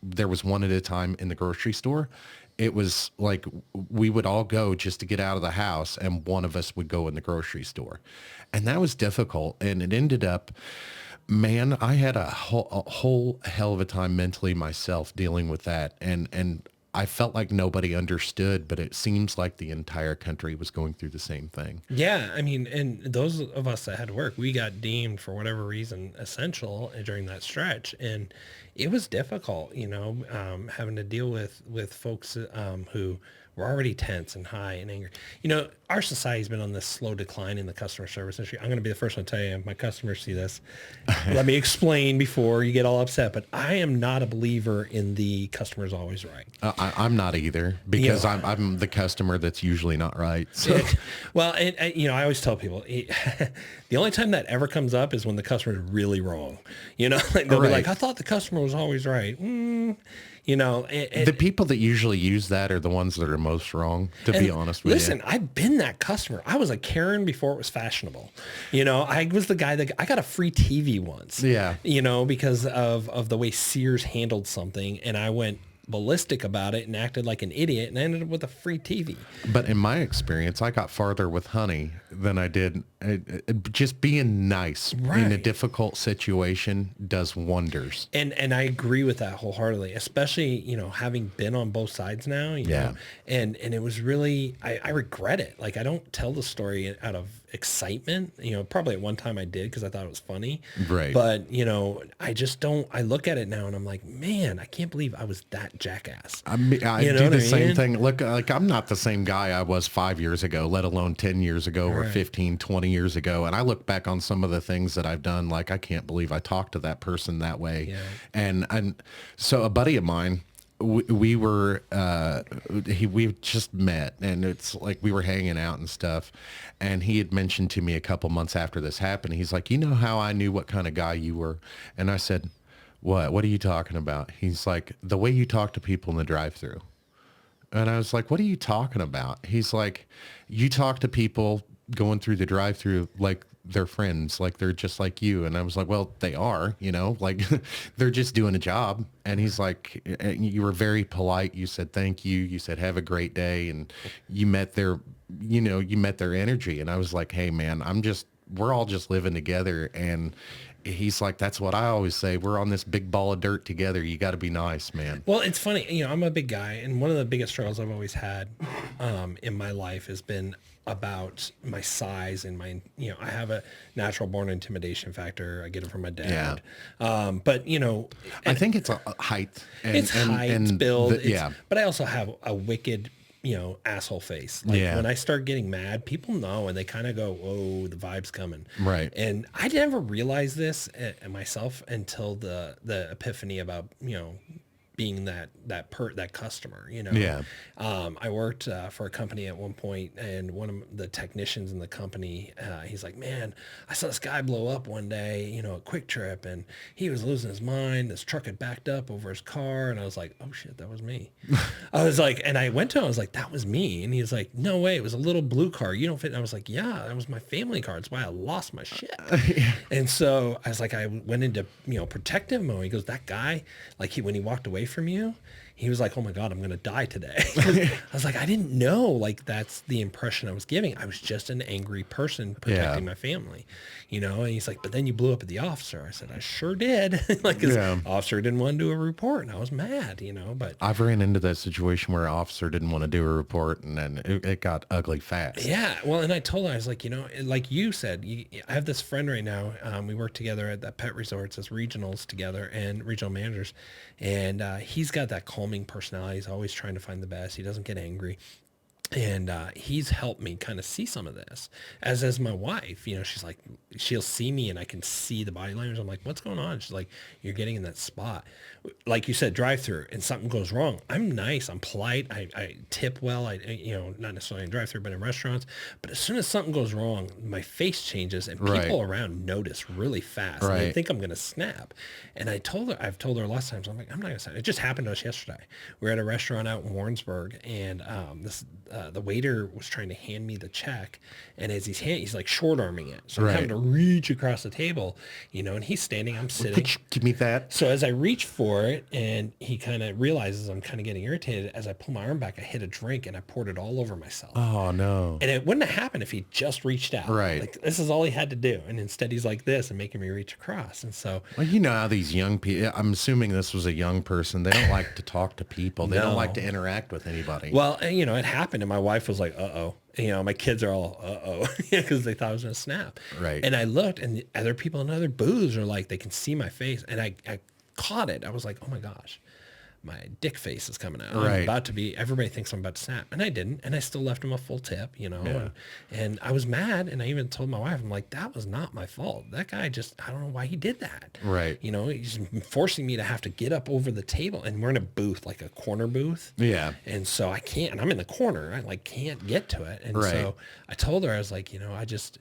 there was one at a time in the grocery store, it was like we would all go just to get out of the house, and one of us would go in the grocery store. And that was difficult. And it ended up, man, I had a whole hell of a time mentally myself dealing with that. And I felt like nobody understood, but it seems like the entire country was going through the same thing. Yeah, I mean, and those of us that had to work, we got deemed for whatever reason essential during that stretch, and it was difficult, having to deal with folks who we're already tense and high and angry. You know, our society's been on this slow decline in the customer service industry. I'm going to be the first one to tell you, if my customers see this, let me explain before you get all upset. But I am not a believer in the customer's always right. I'm not either, because I'm the customer that's usually not right. So. Well, you know, I always tell people the only time that ever comes up is when the customer is really wrong. You know, like they'll be like, I thought the customer was always right. You know, the people that usually use that are the ones that are most wrong, to be honest with you. Listen, I've been that customer. I was a Karen before it was fashionable. You know, I was the guy that I got a free TV once. Yeah. You know, because of the way Sears handled something, and I went ballistic about it and acted like an idiot, and I ended up with a free TV. But in my experience, I got farther with Honey than I did. Just being nice in a difficult situation does wonders. And I agree with that wholeheartedly, especially, you know, having been on both sides now, you know, and it was really, I regret it. Like, I don't tell the story out of excitement, you know, probably at one time I did because I thought it was funny. Right. But, you know, I just don't, I look at it now and I'm like, man, I can't believe I was that jackass. I do the same thing. Look, like, I'm not the same guy I was 5 years ago, let alone 10 years ago or 15, 20 years ago. And I look back on some of the things that I've done, like, I can't believe I talked to that person that way. Yeah. And so a buddy of mine, we just met, and it's like we were hanging out and stuff, and he had mentioned to me a couple months after this happened, he's like, you know how I knew what kind of guy you were? And I said, what are you talking about? He's like, the way you talk to people in the drive-thru. And I was like, what are you talking about? He's like, you talk to people going through the drive-thru like they're friends, like they're just like you. And I was like, well, they are, you know, like they're just doing a job. And he's like, you were very polite. You said, thank you. You said, have a great day. And you met their energy. And I was like, hey man, we're all just living together. And he's like, that's what I always say. We're on this big ball of dirt together. You got to be nice, man. Well, it's funny. You know, I'm a big guy, and one of the biggest struggles I've always had in my life has been about my size and my, you know, I have a natural born intimidation factor. I get it from my dad. But, you know, I think it's a height. It's height, build. Yeah. But I also have a wicked, you know, asshole face. Like when I start getting mad, people know, and they kind of go, whoa, the vibe's coming. Right. And I never realized this myself until the epiphany about, you know, being that customer, you know. Yeah. I worked for a company at one point, and one of the technicians in the company, he's like, man, I saw this guy blow up one day, you know, at Quick Trip, and he was losing his mind. This truck had backed up over his car, and I was like, oh shit, that was me. I was like, and I went to him, I was like, that was me. And he was like, no way, it was a little blue car. You don't fit. And I was like, yeah, that was my family car. It's why I lost my shit. And so I was like, I went into, you know, protective mode. He goes, that guy, like when he walked away from you, he was like, oh my God, I'm going to die today. I was like, I didn't know, like, that's the impression I was giving. I was just an angry person protecting my family, you know? And he's like, but then you blew up at the officer. I said, I sure did. Like, his officer didn't want to do a report, and I was mad, you know, but I've ran into that situation where an officer didn't want to do a report, and then it got ugly fast. Yeah. Well, and I told her, I was like, you know, like you said, I have this friend right now. We work together at that pet resorts as regionals together and regional managers. And he's got that calming personality. He's always trying to find the best. He doesn't get angry. And he's helped me kind of see some of this, as my wife. You know, she's like, she'll see me and I can see the body language. I'm like, what's going on? She's like, you're getting in that spot. Like you said, drive through, and something goes wrong. I'm nice. I'm polite. I tip well. You know, not necessarily in drive through, but in restaurants. But as soon as something goes wrong, my face changes, and people around notice really fast. And they think I'm going to snap. And I've told her lots of times, I'm like, I'm not going to snap. It just happened to us yesterday. We were at a restaurant out in Warrensburg, and the waiter was trying to hand me the check, and as he's like short arming it, so I'm having to reach across the table, you know, and he's standing, I'm sitting. Give me that. So as I reach for it, and he kind of realizes I'm kind of getting irritated, as I pull my arm back, I hit a drink and I poured it all over myself. Oh no! And it wouldn't have happened if he just reached out. Right. Like, this is all he had to do, and instead he's like this and making me reach across. And so, well, you know how these young people. I'm assuming this was a young person. They don't like to talk to people. They don't like to interact with anybody. Well, you know, it happened, and my wife was like, uh-oh. You know, my kids are all, uh-oh, because they thought I was going to snap. Right. And I looked, and the other people in other booths are like, they can see my face. And I caught it. I was like, oh my gosh. my dick face is coming out. Right. I'm about to be, everybody thinks I'm about to snap. And I didn't. And I still left him a full tip, you know, and I was mad. And I even told my wife, I'm like, that was not my fault. That guy just, I don't know why he did that. Right. You know, he's forcing me to have to get up over the table, and we're in a booth, like a corner booth. Yeah. And so I can't, and I'm in the corner. I like can't get to it. And so I told her, I was like, you know, I just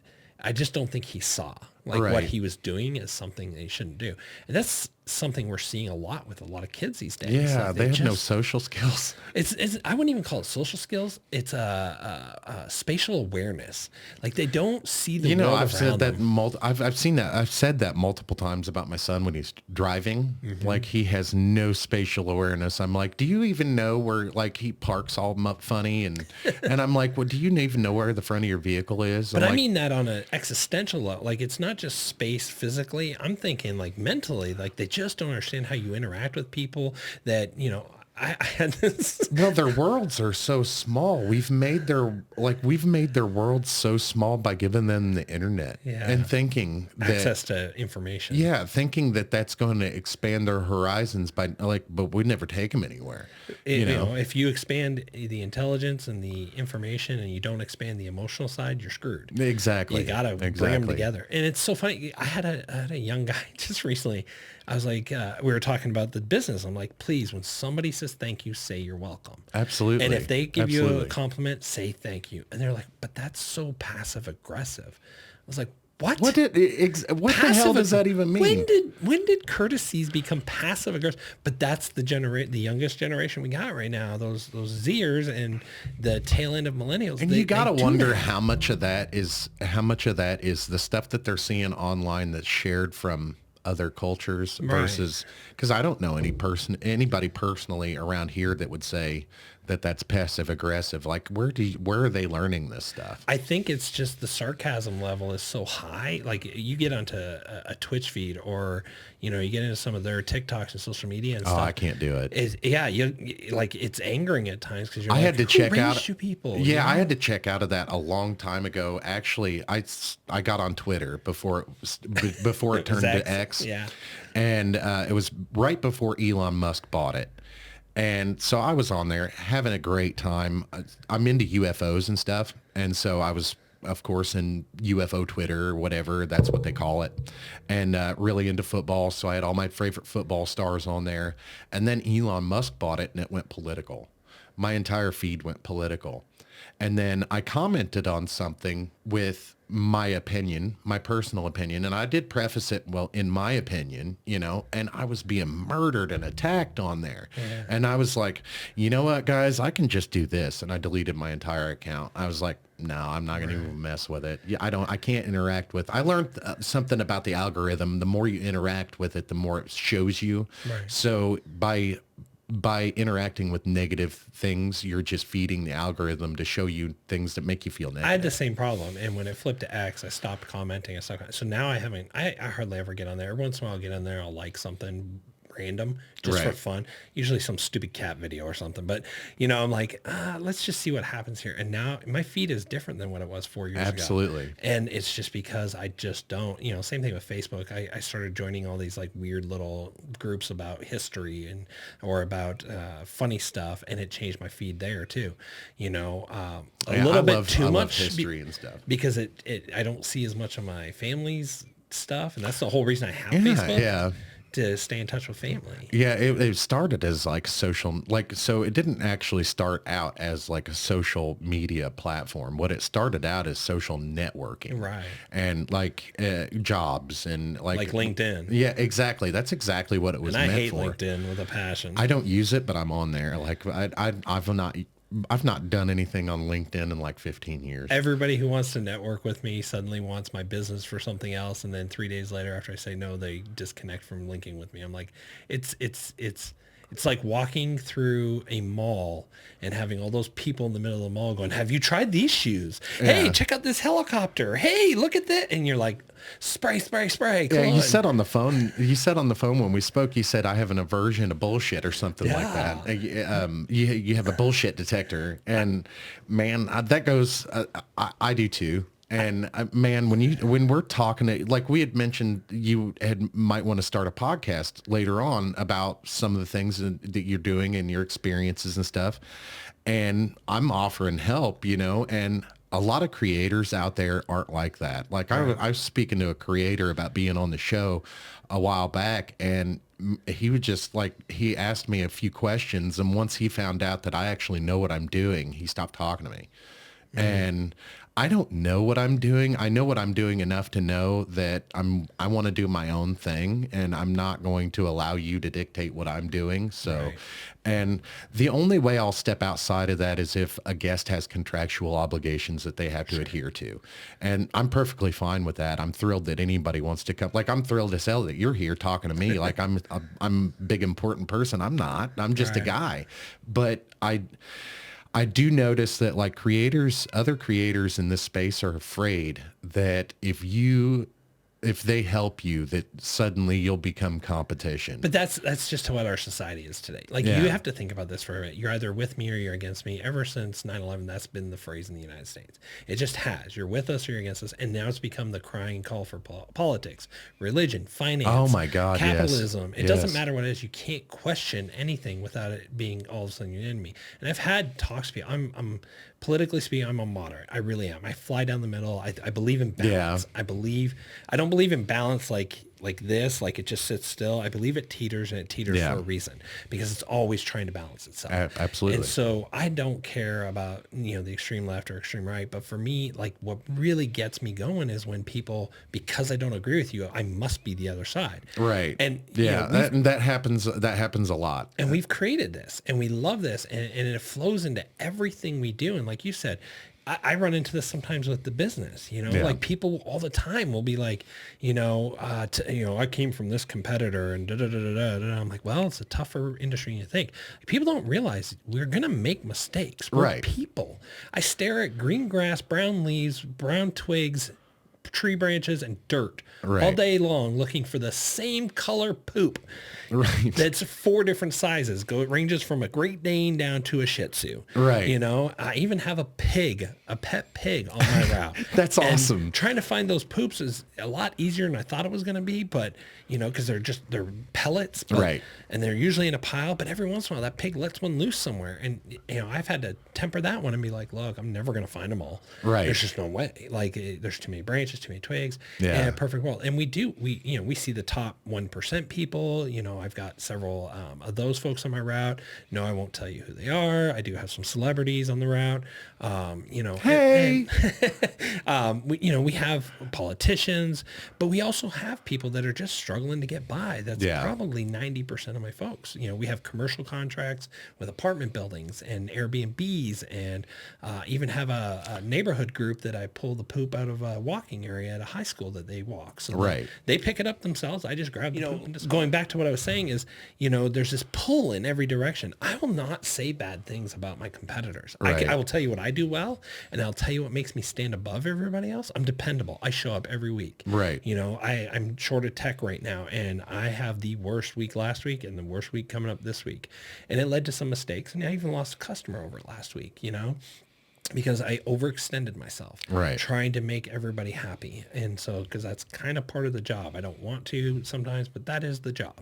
don't think he saw like what he was doing is something they shouldn't do. And that's something we're seeing a lot with a lot of kids these days. Yeah, Like they have no social skills. it's I wouldn't even call it social skills. It's a spatial awareness. Like they don't see the world I've said around that them. I've seen that. I've said that multiple times about my son when he's driving. Like he has no spatial awareness. I'm like, do you even know where like he parks all up funny and I'm like, well, do you even know where the front of your vehicle is? But I'm I like, mean that on an existential level. Like it's not just space physically. I'm thinking like mentally. Like they just don't understand how you interact with people. That you know, I had this. well, their worlds are so small. We've made their worlds so small by giving them the internet and thinking that Access to information. yeah, thinking that that's going to expand their horizons by like, but we never take them anywhere. You know, if you expand the intelligence and the information and you don't expand the emotional side, you're screwed. Exactly. You gotta bring them together. And it's so funny. I had a young guy just recently. I was like, we were talking about the business. I'm like, please, when somebody says thank you, say you're welcome. Absolutely. And if they give you a compliment, say thank you. And they're like, but that's so passive aggressive. I was like, what? What the hell does that even mean? When did courtesies become passive aggressive? But that's the youngest generation we got right now. Those Zers and the tail end of millennials. And you gotta wonder how much of that is the stuff that they're seeing online that's shared from other cultures versus because I don't know anybody personally around here that would say that that's passive aggressive. Like where are they learning this stuff? I think it's just the sarcasm level is so high. Like you get onto a Twitch feed or, you know, you get into some of their TikToks and social media and stuff. Oh, I can't do it. It's angering at times because you're had to check out people. Yeah, I had to check out of that a long time ago. Actually, I got on Twitter before it turned to X. Yeah. And it was right before Elon Musk bought it. And so I was on there having a great time. I'm into UFOs and stuff. And so I was, of course, in UFO Twitter or whatever. That's what they call it. And really into football. So I had all my favorite football stars on there. And then Elon Musk bought it and it went political. My entire feed went political. And then I commented on something with my opinion, my personal opinion. And I did preface it, well, in my opinion, you know, and I was being murdered and attacked on there. Yeah. And I was like, you know what, guys, I can just do this. And I deleted my entire account. I was like, no, I'm not going to even mess with it. Yeah, I can't interact with. I learned something about the algorithm. The more you interact with it, the more it shows you. Right. So by interacting with negative things, you're just feeding the algorithm to show you things that make you feel negative. I had the same problem. And when it flipped to X, I stopped commenting. So now I hardly ever get on there. Every once in a while I'll get on there. I'll like something random just for fun, usually some stupid cat video or something, but you know, I'm like, let's just see what happens here. And now my feed is different than what it was 4 years ago. Absolutely. And it's just because I just don't, you know, same thing with Facebook. I started joining all these like weird little groups about history or about funny stuff, and it changed my feed there too, you know, a little bit too much history and stuff because I don't see as much of my family's stuff, and that's the whole reason I have Facebook. Yeah. To stay in touch with family. Yeah, it started as like social, like, so it didn't actually start out as like a social media platform. What it started out as social networking. Right. And like jobs and like LinkedIn. Yeah, exactly. That's exactly what it was meant for. And I hate LinkedIn with a passion. I don't use it, but I'm on there. Like I've not done anything on LinkedIn in like 15 years. Everybody who wants to network with me suddenly wants my business for something else. And then 3 days later, after I say no, they disconnect from linking with me. I'm like, it's like walking through a mall and having all those people in the middle of the mall going, have you tried these shoes? Yeah. Hey, check out this helicopter. Hey, look at that. And you're like, spray. Yeah, you said on the phone when we spoke, you said I have an aversion to bullshit or something like that. You have a bullshit detector. And man, that goes, I do too. And man, when we're talking, like we had mentioned, might want to start a podcast later on about some of the things that you're doing and your experiences and stuff. And I'm offering help, and a lot of creators out there aren't like that. Like I was speaking to a creator about being on the show a while back, and he was just like, he asked me a few questions, and once he found out that I actually know what I'm doing, he stopped talking to me. And I don't know what I'm doing. I know what I'm doing enough to know that I want to do my own thing, and I'm not going to allow you to dictate what I'm doing. So, and the only way I'll step outside of that is if a guest has contractual obligations that they have to adhere to. And I'm perfectly fine with that. I'm thrilled that anybody wants to come. Like, I'm thrilled as hell that you're here talking to me. Like I'm a big, important person. I'm not. I'm just a guy. But I do notice that like other creators in this space are afraid that if they help you, that suddenly you'll become competition. But that's just what our society is today. Like you have to think about this for a minute. You're either with me or you're against me. Ever since 9/11, that's been the phrase in the United States. It just has. You're with us or you're against us. And now it's become the crying call for politics, religion, finance. Oh my God, capitalism. Yes. It doesn't matter what it is. You can't question anything without it being all of a sudden your enemy. And I've had talks to people. I'm politically speaking, I'm a moderate. I really am. I fly down the middle. I believe in balance. Yeah. I don't believe in balance like this, like it just sits still. I believe it teeters, and it teeters for a reason, because it's always trying to balance itself. Absolutely. And so I don't care about, the extreme left or extreme right. But for me, like what really gets me going is when people, because I don't agree with you, I must be the other side. Right. And that happens a lot. And we've created this, and we love this, and it flows into everything we do. And like you said, I run into this sometimes with the business, like people all the time will be like, I came from this competitor and I'm like, well, it's a tougher industry than you think. People don't realize we're going to make mistakes. We're people. I stare at green grass, brown leaves, brown twigs, tree branches, and dirt all day long looking for the same color poop. Right. That's 4 different sizes. It ranges from a Great Dane down to a Shih Tzu. Right. I even have a pet pig on my route. That's awesome. Trying to find those poops is a lot easier than I thought it was going to be, but because they're pellets, and they're usually in a pile, but every once in a while that pig lets one loose somewhere. And, I've had to temper that one and be like, look, I'm never going to find them all. Right. There's just no way. Like there's too many branches, too many twigs. Yeah. And a perfect world. And we see the top 1% people. I've got several of those folks on my route. No, I won't tell you who they are. I do have some celebrities on the route. Hey. We have politicians, but we also have people that are just struggling to get by. That's probably 90% of my folks. We have commercial contracts with apartment buildings and Airbnbs, and even have a neighborhood group that I pull the poop out of a walking area at a high school that they walk. So they pick it up themselves. I just grab the poop and just going back to what I was saying is, there's this pull in every direction. I will not say bad things about my competitors. I will tell you what I do well, and I'll tell you what makes me stand above everybody else. I'm dependable. I show up every week. Right. I'm short of tech right now, and I have the worst week last week and the worst week coming up this week. And it led to some mistakes, and I even lost a customer over it last week, because I overextended myself, trying to make everybody happy. And so, because that's kind of part of the job. I don't want to sometimes, but that is the job,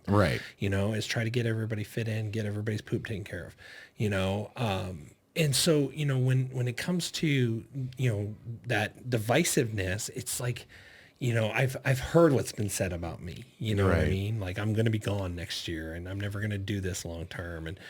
is try to get everybody fit in, get everybody's poop taken care of, and so, when it comes to, that divisiveness, it's like, I've heard what's been said about me, what I mean? Like, I'm going to be gone next year and I'm never going to do this long term. And,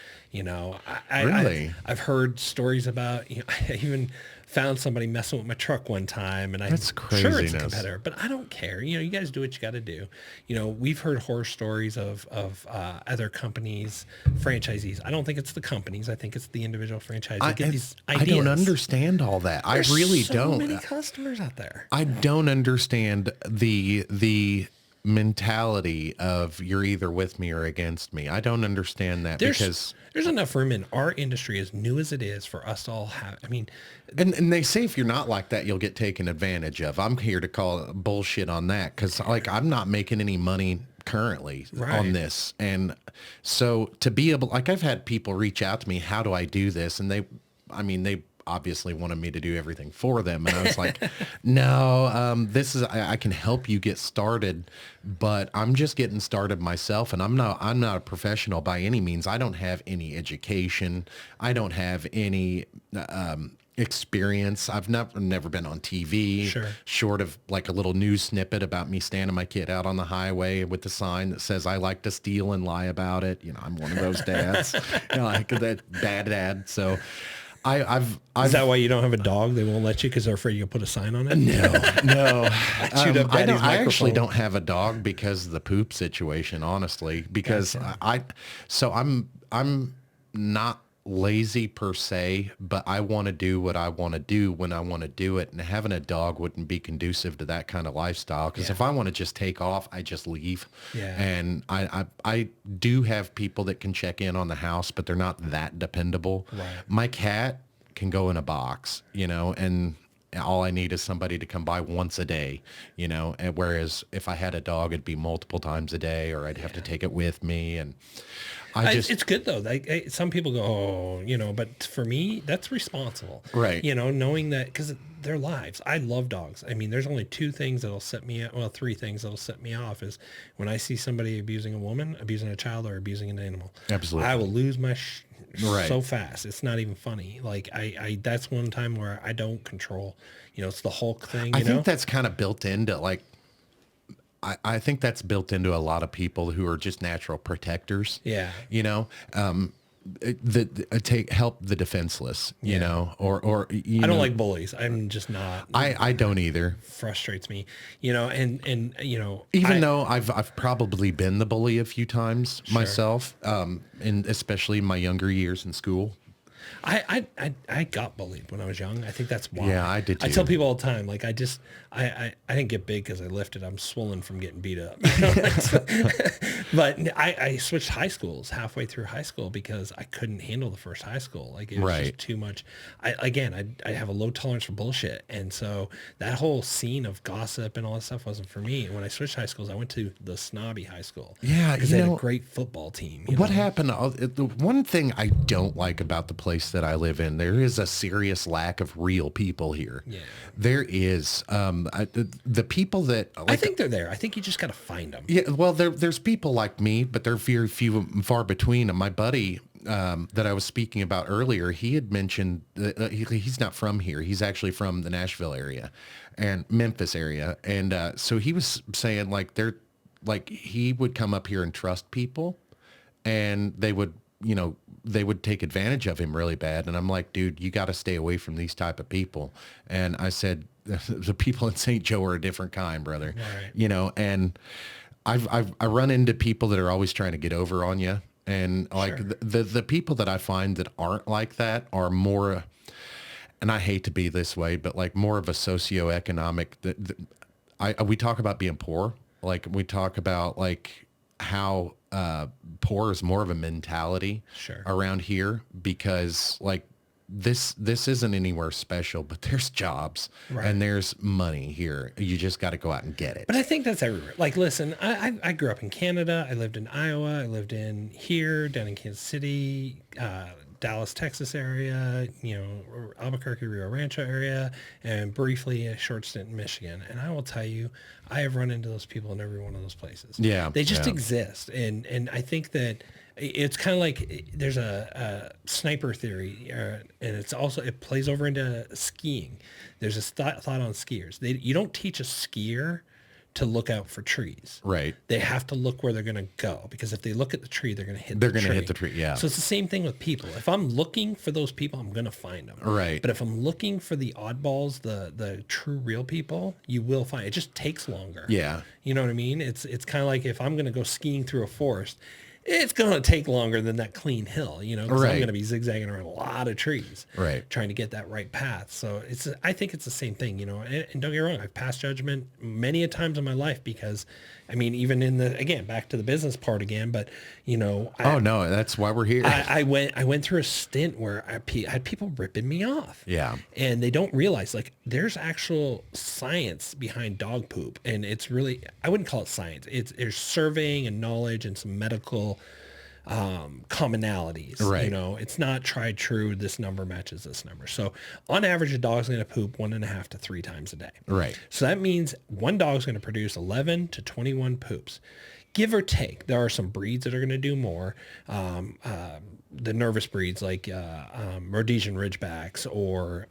I've heard stories about, I even found somebody messing with my truck one time, and I'm sure it's a competitor, but I don't care. You guys do what you got to do. We've heard horror stories of other companies, franchisees. I don't think it's the companies. I think it's the individual franchisees. I don't understand all that. I really don't. There's so many customers out there. I don't understand the mentality of you're either with me or against me. I don't understand that, because there's enough room in our industry, as new as it is, for us to all have. I mean, and they say if you're not like that, you'll get taken advantage of. I'm here to call bullshit on that, because I'm not making any money currently on this. And so to be able, I've had people reach out to me, how do I do this? And obviously wanted me to do everything for them. And I was like, no, I can help you get started, but I'm just getting started myself. And I'm not a professional by any means. I don't have any education. I don't have any, experience. I've never been on TV, Sure. short of like a little news snippet about me standing my kid out on the highway with the sign that says I like to steal and lie about it. You know, I'm one of those dads, like that bad dad. So I've Is that why you don't have a dog? They won't let you because they're afraid you'll put a sign on it? no. Chewed up I Daddy's actually microphone. don't have a dog because of the poop situation, honestly, because I'm not lazy per se, but I want to do what I want to do when I want to do it. And having a dog wouldn't be conducive to that kind of lifestyle. Because if I want to just take off, I just leave. Yeah. And I do have people that can check in on the house, but they're not that dependable. Right. My cat can go in a box, you know, and all I need is somebody to come by once a day, you know, and whereas if I had a dog, it'd be multiple times a day, or I'd have to take it with me. And It's good though. Like some people go, oh, you know, but for me, that's responsible. Right. You know, knowing that because their lives. I love dogs. I mean, there's only two things that'll set me, well, three things that'll set me off is when I see somebody abusing a woman, abusing a child, or abusing an animal. Absolutely. I will lose my Right. so fast. It's not even funny. Like that's one time where I don't control, you know, it's the Hulk thing, I you know? think that's kind of built into like, I think that's built into a lot of people who are just natural protectors. Yeah. You know, help the defenseless, you know, or I don't like bullies. I'm just not. I don't either. Frustrates me, you know, and you know, Even though I've probably been the bully a few times myself, and especially in my younger years in school. I got bullied when I was young. I think that's why. Yeah, I did I too. tell people all the time, like I didn't get big because I lifted. I'm swollen from getting beat up. You know? But I switched high schools halfway through high school because I couldn't handle the first high school. Like it was Right. just too much. I have a low tolerance for bullshit, and so that whole scene of gossip and all that stuff wasn't for me. And when I switched high schools, I went to the snobby high school. Yeah, because you they had know, a great football team. You What know? happened? The one thing I don't like about the place that I live in, there is a serious lack of real people here. Yeah. There is. The people that like, I think they're there. I think you just got to find them. yeah, well, there's people like me, but they're very few and far between. And my buddy that I was speaking about earlier, he had mentioned that he's not from here. He's actually from the Nashville area and Memphis area. And so he was saying like he would come up here and trust people, and they would, you know, they would take advantage of him really bad. And I'm like, dude, you got to stay away from these type of people. And I said, the people in St. Joe are a different kind, brother. Right. You know, and I run into people that are always trying to get over on you. And like Sure. the people that I find that aren't like that are more, and I hate to be this way, but like more of a socioeconomic, we talk about being poor. Like we talk about like how poor is more of a mentality Sure. around here, because like this isn't anywhere special, but there's jobs Right. and there's money here. You just got to go out and get it. But I think that's everywhere. Like, listen, I grew up in Canada. I lived in Iowa. I lived in here, down in Kansas City, Dallas, Texas area, you know, Albuquerque, Rio Rancho area, and briefly a short stint in Michigan. And I will tell you, I have run into those people in every one of those places. Yeah, They just yeah. exist. And I think that it's kind of like there's a sniper theory, and it's also, it plays over into skiing. There's a thought on skiers. You don't teach a skier to look out for trees. Right. They have to look where they're going to go, because if they look at the tree, they're going to hit They're the gonna tree. hit the tree, yeah. So it's the same thing with people. If I'm looking for those people, I'm going to find them. Right. But if I'm looking for the oddballs, the true real people, you will find. It just takes longer. Yeah. You know what I mean? It's kind of like if I'm going to go skiing through a forest, it's going to take longer than that clean hill, you know, because I'm Right. going to be zigzagging around a lot of trees, Right. trying to get that right path. So I think it's the same thing, you know, and don't get me wrong, I've passed judgment many a times in my life because, I mean, even again, back to the business part again, but you know, Oh no, that's why we're here. I went through a stint where I had people ripping me off. Yeah. And they don't realize, like, there's actual science behind dog poop. And it's really, I wouldn't call it science. There's surveying and knowledge and some medical commonalities. Right. You know, it's not tried true. This number matches this number. So on average, a dog's going to poop 1.5 to 3 times a day. Right. So that means one dog's going to produce 11 to 21 poops. Give or take. There are some breeds that are going to do more. The nervous breeds like Rhodesian Ridgebacks or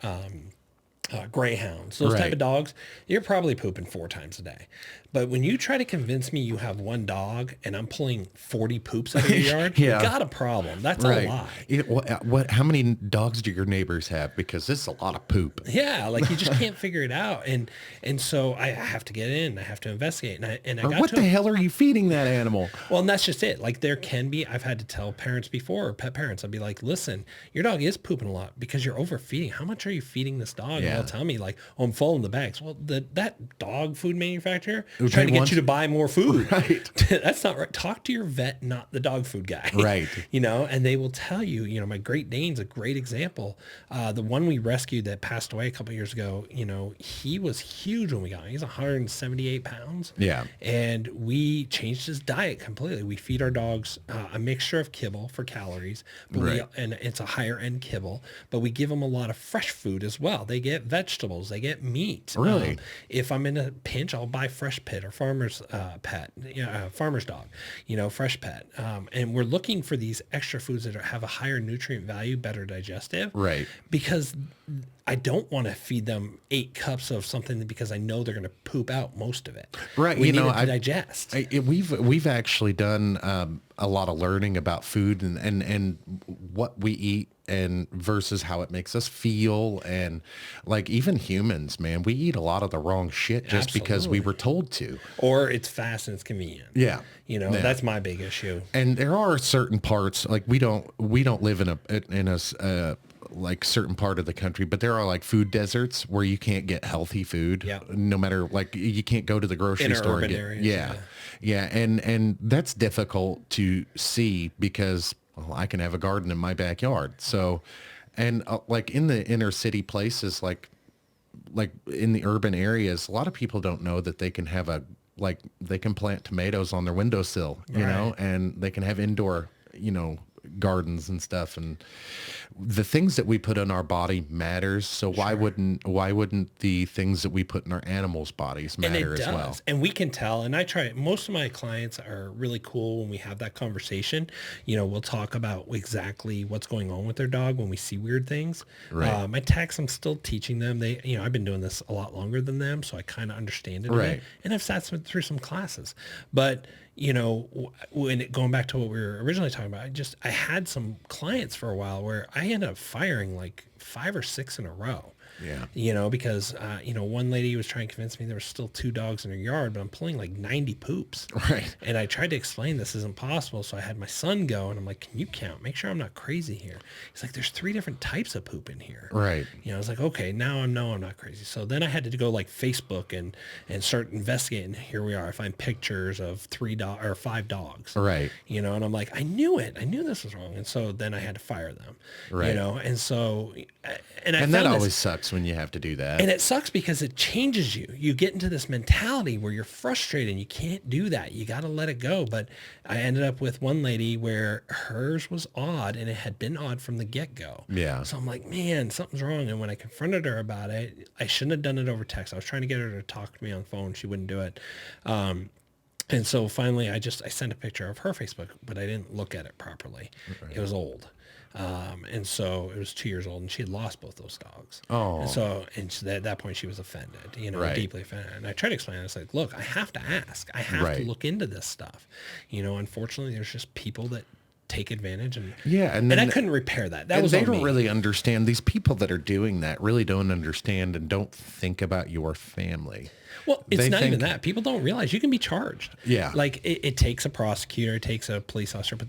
greyhounds, those type Right. of dogs, you're probably pooping 4 times a day. But when you try to convince me you have one dog and I'm pulling 40 poops out of your yard, Yeah. you got a problem. That's Right. a lie. What? How many dogs do your neighbors have? Because this is a lot of poop. Yeah, like you just can't figure it out, and so I have to get in. I have to investigate, and I got What to the hell are you feeding that animal? Well, and that's just it. Like there can be, I've had to tell parents before, or pet parents, I'd be like, listen, your dog is pooping a lot because you're overfeeding. How much are you feeding this dog? And Yeah. they'll tell me like, oh, I'm full in the bags. Well, that dog food manufacturer Who is trying to paid get once- you to buy more food. Right. That's not right. Talk to your vet, not the dog food guy. Right. You know, and they will tell you, you know, my Great Dane's a great example. The one we rescued that passed away a couple years ago, you know, he was huge when we got him. He's 178 pounds. Yeah. And we changed his diet completely. We feed our dogs a mixture of kibble for calories, but Right. and it's a higher end kibble, but we give them a lot of fresh food as well. They get vegetables, they get meat. Really? If I'm in a pinch, I'll buy Fresh Pet or Farmer's Pet, Farmer's Dog, you know, Fresh Pet. And we're looking for these extra foods that have a higher nutrient value, better digestive. Right. Because I don't want to feed them 8 cups of something because I know they're going to poop out most of it. Right, We you need know, it to digest. We've actually done a lot of learning about food and what we eat and versus how it makes us feel, and like even humans, man, we eat a lot of the wrong shit just because we Absolutely. were told to. Or it's fast and it's convenient. Yeah. You know, Yeah. that's my big issue. And there are certain parts, like we don't live in a like certain part of the country, but there are like food deserts where you can't get healthy food. Yeah. No matter, like you can't go to the grocery In store and urban get, areas, yeah. Yeah. And that's difficult to see because well, I can have a garden in my backyard. So, and like in the inner city places, like in the urban areas, a lot of people don't know that they can have they can plant tomatoes on their windowsill, you know, and they can have indoor, you know, gardens and stuff. And the things that we put in our body matters. So why wouldn't the things that we put in our animals' bodies matter as well? And we can tell. And I try, most of my clients are really cool when we have that conversation. You know, we'll talk about exactly what's going on with their dog when we see weird things. Right. My techs, I'm still teaching them. They, you know, I've been doing this a lot longer than them, so I kind of understand it. A bit. Right. And I've sat through some classes. But you know, going back to what we were originally talking about, I had some clients for a while where I ended up firing like 5 or 6 in a row. Yeah. You know, because, you know, one lady was trying to convince me there were still 2 dogs in her yard, but I'm pulling like 90 poops. Right. And I tried to explain this isn't possible. So I had my son go and I'm like, can you count? Make sure I'm not crazy here. He's like, there's 3 different types of poop in here. Right. You know, I was like, okay, now I'm not crazy. So then I had to go like Facebook and start investigating. Here we are. I find pictures of 5 dogs. Right. You know, and I'm like, I knew it. I knew this was wrong. And so then I had to fire them. Right. You know, and so, and I And that found always this, sucks when you have to do that. and it sucks because it changes you. You get into this mentality where you're frustrated and you can't do that. You got to let it go. But I ended up with one lady where hers was odd and it had been odd from the get-go. Yeah. So I'm like, man, something's wrong. And when I confronted her about it, I shouldn't have done it over text. I was trying to get her to talk to me on the phone. She wouldn't do it. And so finally I sent a picture of her Facebook, but I didn't look at it properly. Right. It was old. And so it was 2 years old and she had lost both those dogs. Oh. And so at that point she was offended, you know, Right. deeply offended. And I tried to explain, I was like, look, I have to ask. I have Right. to look into this stuff. You know, unfortunately there's just people that take advantage and Yeah, and and then I couldn't repair that. That and was they on don't me. really understand. These people that are doing that really don't understand and don't think about your family. Well, it's They not even think- that. People don't realize you can be charged. Yeah. Like it takes a prosecutor, it takes a police officer, but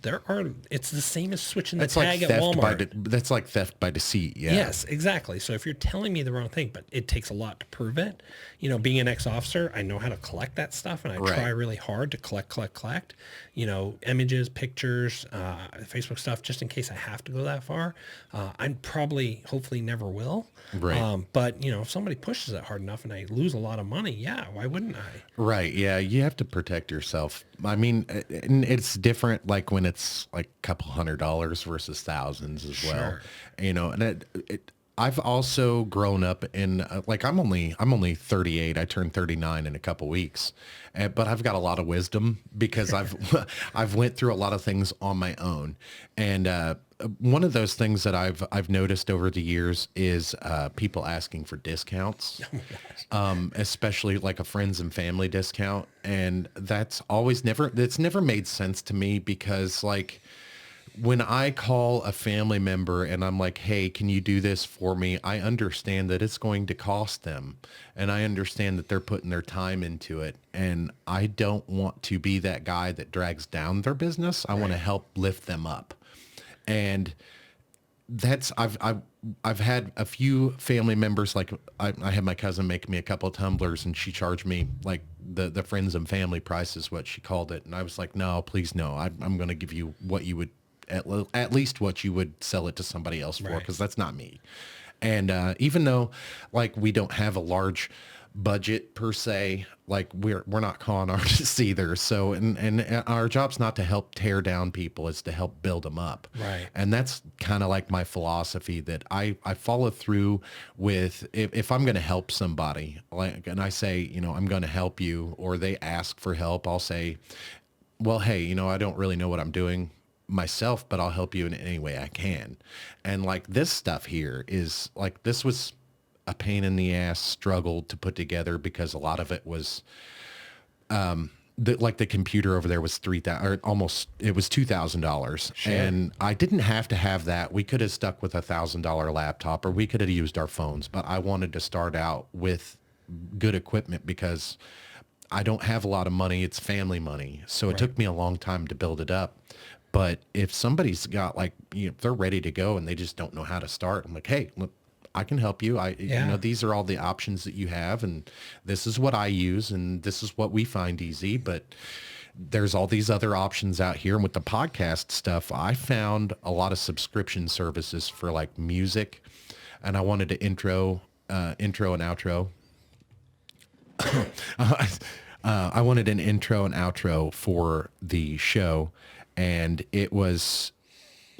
it's the same as switching the That's like tag at theft Walmart. that's like theft by deceit. Yeah. Yes, exactly. So if you're telling me the wrong thing, but it takes a lot to prove it, you know, being an ex-officer, I know how to collect that stuff and I Right. try really hard to collect, you know, images, pictures, Facebook stuff, just in case I have to go that far. I probably, hopefully never will. Right. But you know, if somebody pushes it hard enough and I lose a lot of money, yeah, why wouldn't I? Right. Yeah. You have to protect yourself. I mean, and it's different like when it's like a couple $100 versus thousands as well. Sure. You know, and I've also grown up in like I'm only 38. I turned 39 in a couple weeks, but I've got a lot of wisdom because I've went through a lot of things on my own, and one of those things that I've noticed over the years is people asking for discounts, especially like a friends and family discount, and that's never made sense to me because like when I call a family member and I'm like, hey, can you do this for me? I understand that it's going to cost them. And I understand that they're putting their time into it. And I don't want to be that guy that drags down their business. I want to help lift them up. And that's, I've had a few family members, like I had my cousin make me a couple of tumblers and she charged me like the friends and family price is what she called it. And I was like, no, please no, I'm going to give you what you would, at least what you would sell it to somebody else for, because that's not me. And even though like we don't have a large budget per se, like we're not con artists either. So and our job's not to help tear down people, it's to help build them up. Right. And that's kind of like my philosophy that I follow through with. If I'm going to help somebody, like, and I say, you know, I'm going to help you, or they ask for help, I'll say, well, hey, you know, I don't really know what I'm doing myself, but I'll help you in any way I can. And like this stuff here is like, this was a pain in the ass struggle to put together because a lot of it was, like the computer over there was $3,000 or almost, it was $2,000. Sure. And I didn't have to have that. We could have stuck with $1,000 laptop, or we could have used our phones, but I wanted to start out with good equipment because I don't have a lot of money. It's family money. So it took me a long time to build it up. But if somebody's got like, you know, they're ready to go and they just don't know how to start, I'm like, hey, look, I can help you. You know, these are all the options that you have, and this is what I use, and this is what we find easy. But there's all these other options out here. And with the podcast stuff, I found a lot of subscription services for like music, and I wanted to intro and outro. I wanted an intro and outro for the show. And it was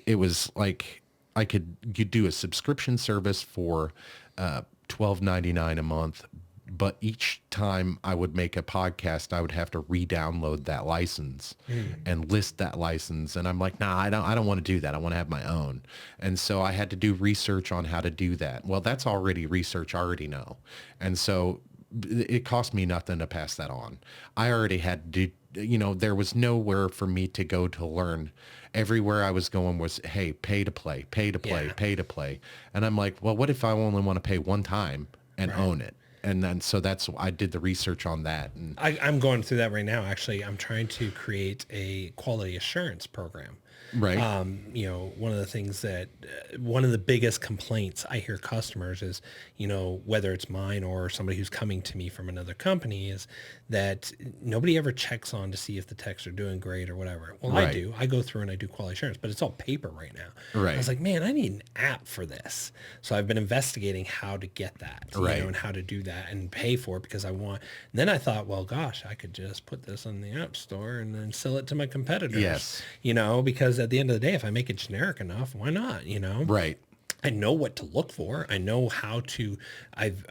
like you'd do a subscription service for $12.99 a month, but each time I would make a podcast, I would have to re-download that license and list that license. And I'm like, nah, I don't want to do that. I want to have my own. And so I had to do research on how to do that. Well, that's already research I already know. And so it cost me nothing to pass that on. I already had to, you know, there was nowhere for me to go to learn. Everywhere I was going was, hey, pay to play, pay to play, pay to play. And I'm like, well, what if I only want to pay one time and own it? And then, so I did the research on that. And I'm going through that right now. Actually, I'm trying to create a quality assurance program. right. You know, one of the things that, one of the biggest complaints I hear customers is, you know, whether it's mine or somebody who's coming to me from another company, is that nobody ever checks on to see if the techs are doing great or whatever. Well, I Right. do. I go through and I do quality assurance, but it's all paper right now. Right. I was like, man, I need an app for this. So I've been investigating how to get that, you Right. know, and how to do that and pay for it because I want. And then I thought, well, gosh, I could just put this on the app store and then sell it to my competitors. Yes. You know, because at the end of the day, if I make it generic enough, why not? You know, Right. I know what to look for. I know how to, I've,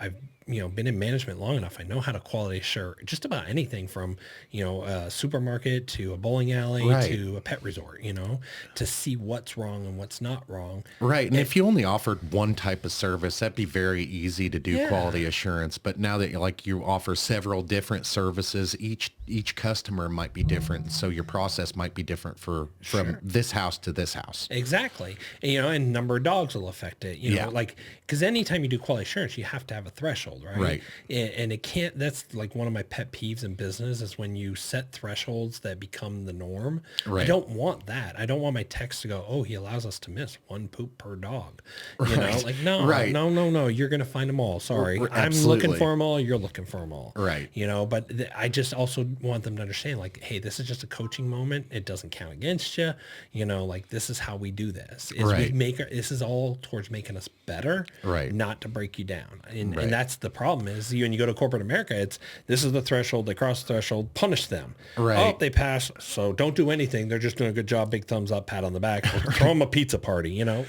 you know, been in management long enough. I know how to quality assure just about anything from, you know, a supermarket to a bowling alley Right. to a pet resort, you know, to see what's wrong and what's not wrong. Right. And if you only offered one type of service, that'd be very easy to do Yeah. quality assurance. But now that you offer several different services, each customer might be different. So your process might be different from this house to this house. Exactly. And, you know, and number of dogs will affect it, you know, Yeah. like, because anytime you do quality assurance, you have to have a threshold. threshold, right? Right. And it can't, that's like one of my pet peeves in business is when you set thresholds that become the norm. I Right. don't want that. I don't want my text to go, oh, he allows us to miss one poop per dog. You know, Right. like, no, Right. no, you're going to find them all. Sorry. I'm Absolutely. looking for them all. You're looking for them all. Right. You know, but I just also want them to understand like, hey, this is just a coaching moment. It doesn't count against you. You know, like this is how we do this. Is Right. we make this is all towards making us better, Right. not to break you down. And Right. that's the problem is when you go to corporate America, it's this is the threshold. They cross the threshold, punish them. Right. Oh, they pass. So don't do anything. They're just doing a good job. Big thumbs up, pat on the back. Throw them a pizza party, you know?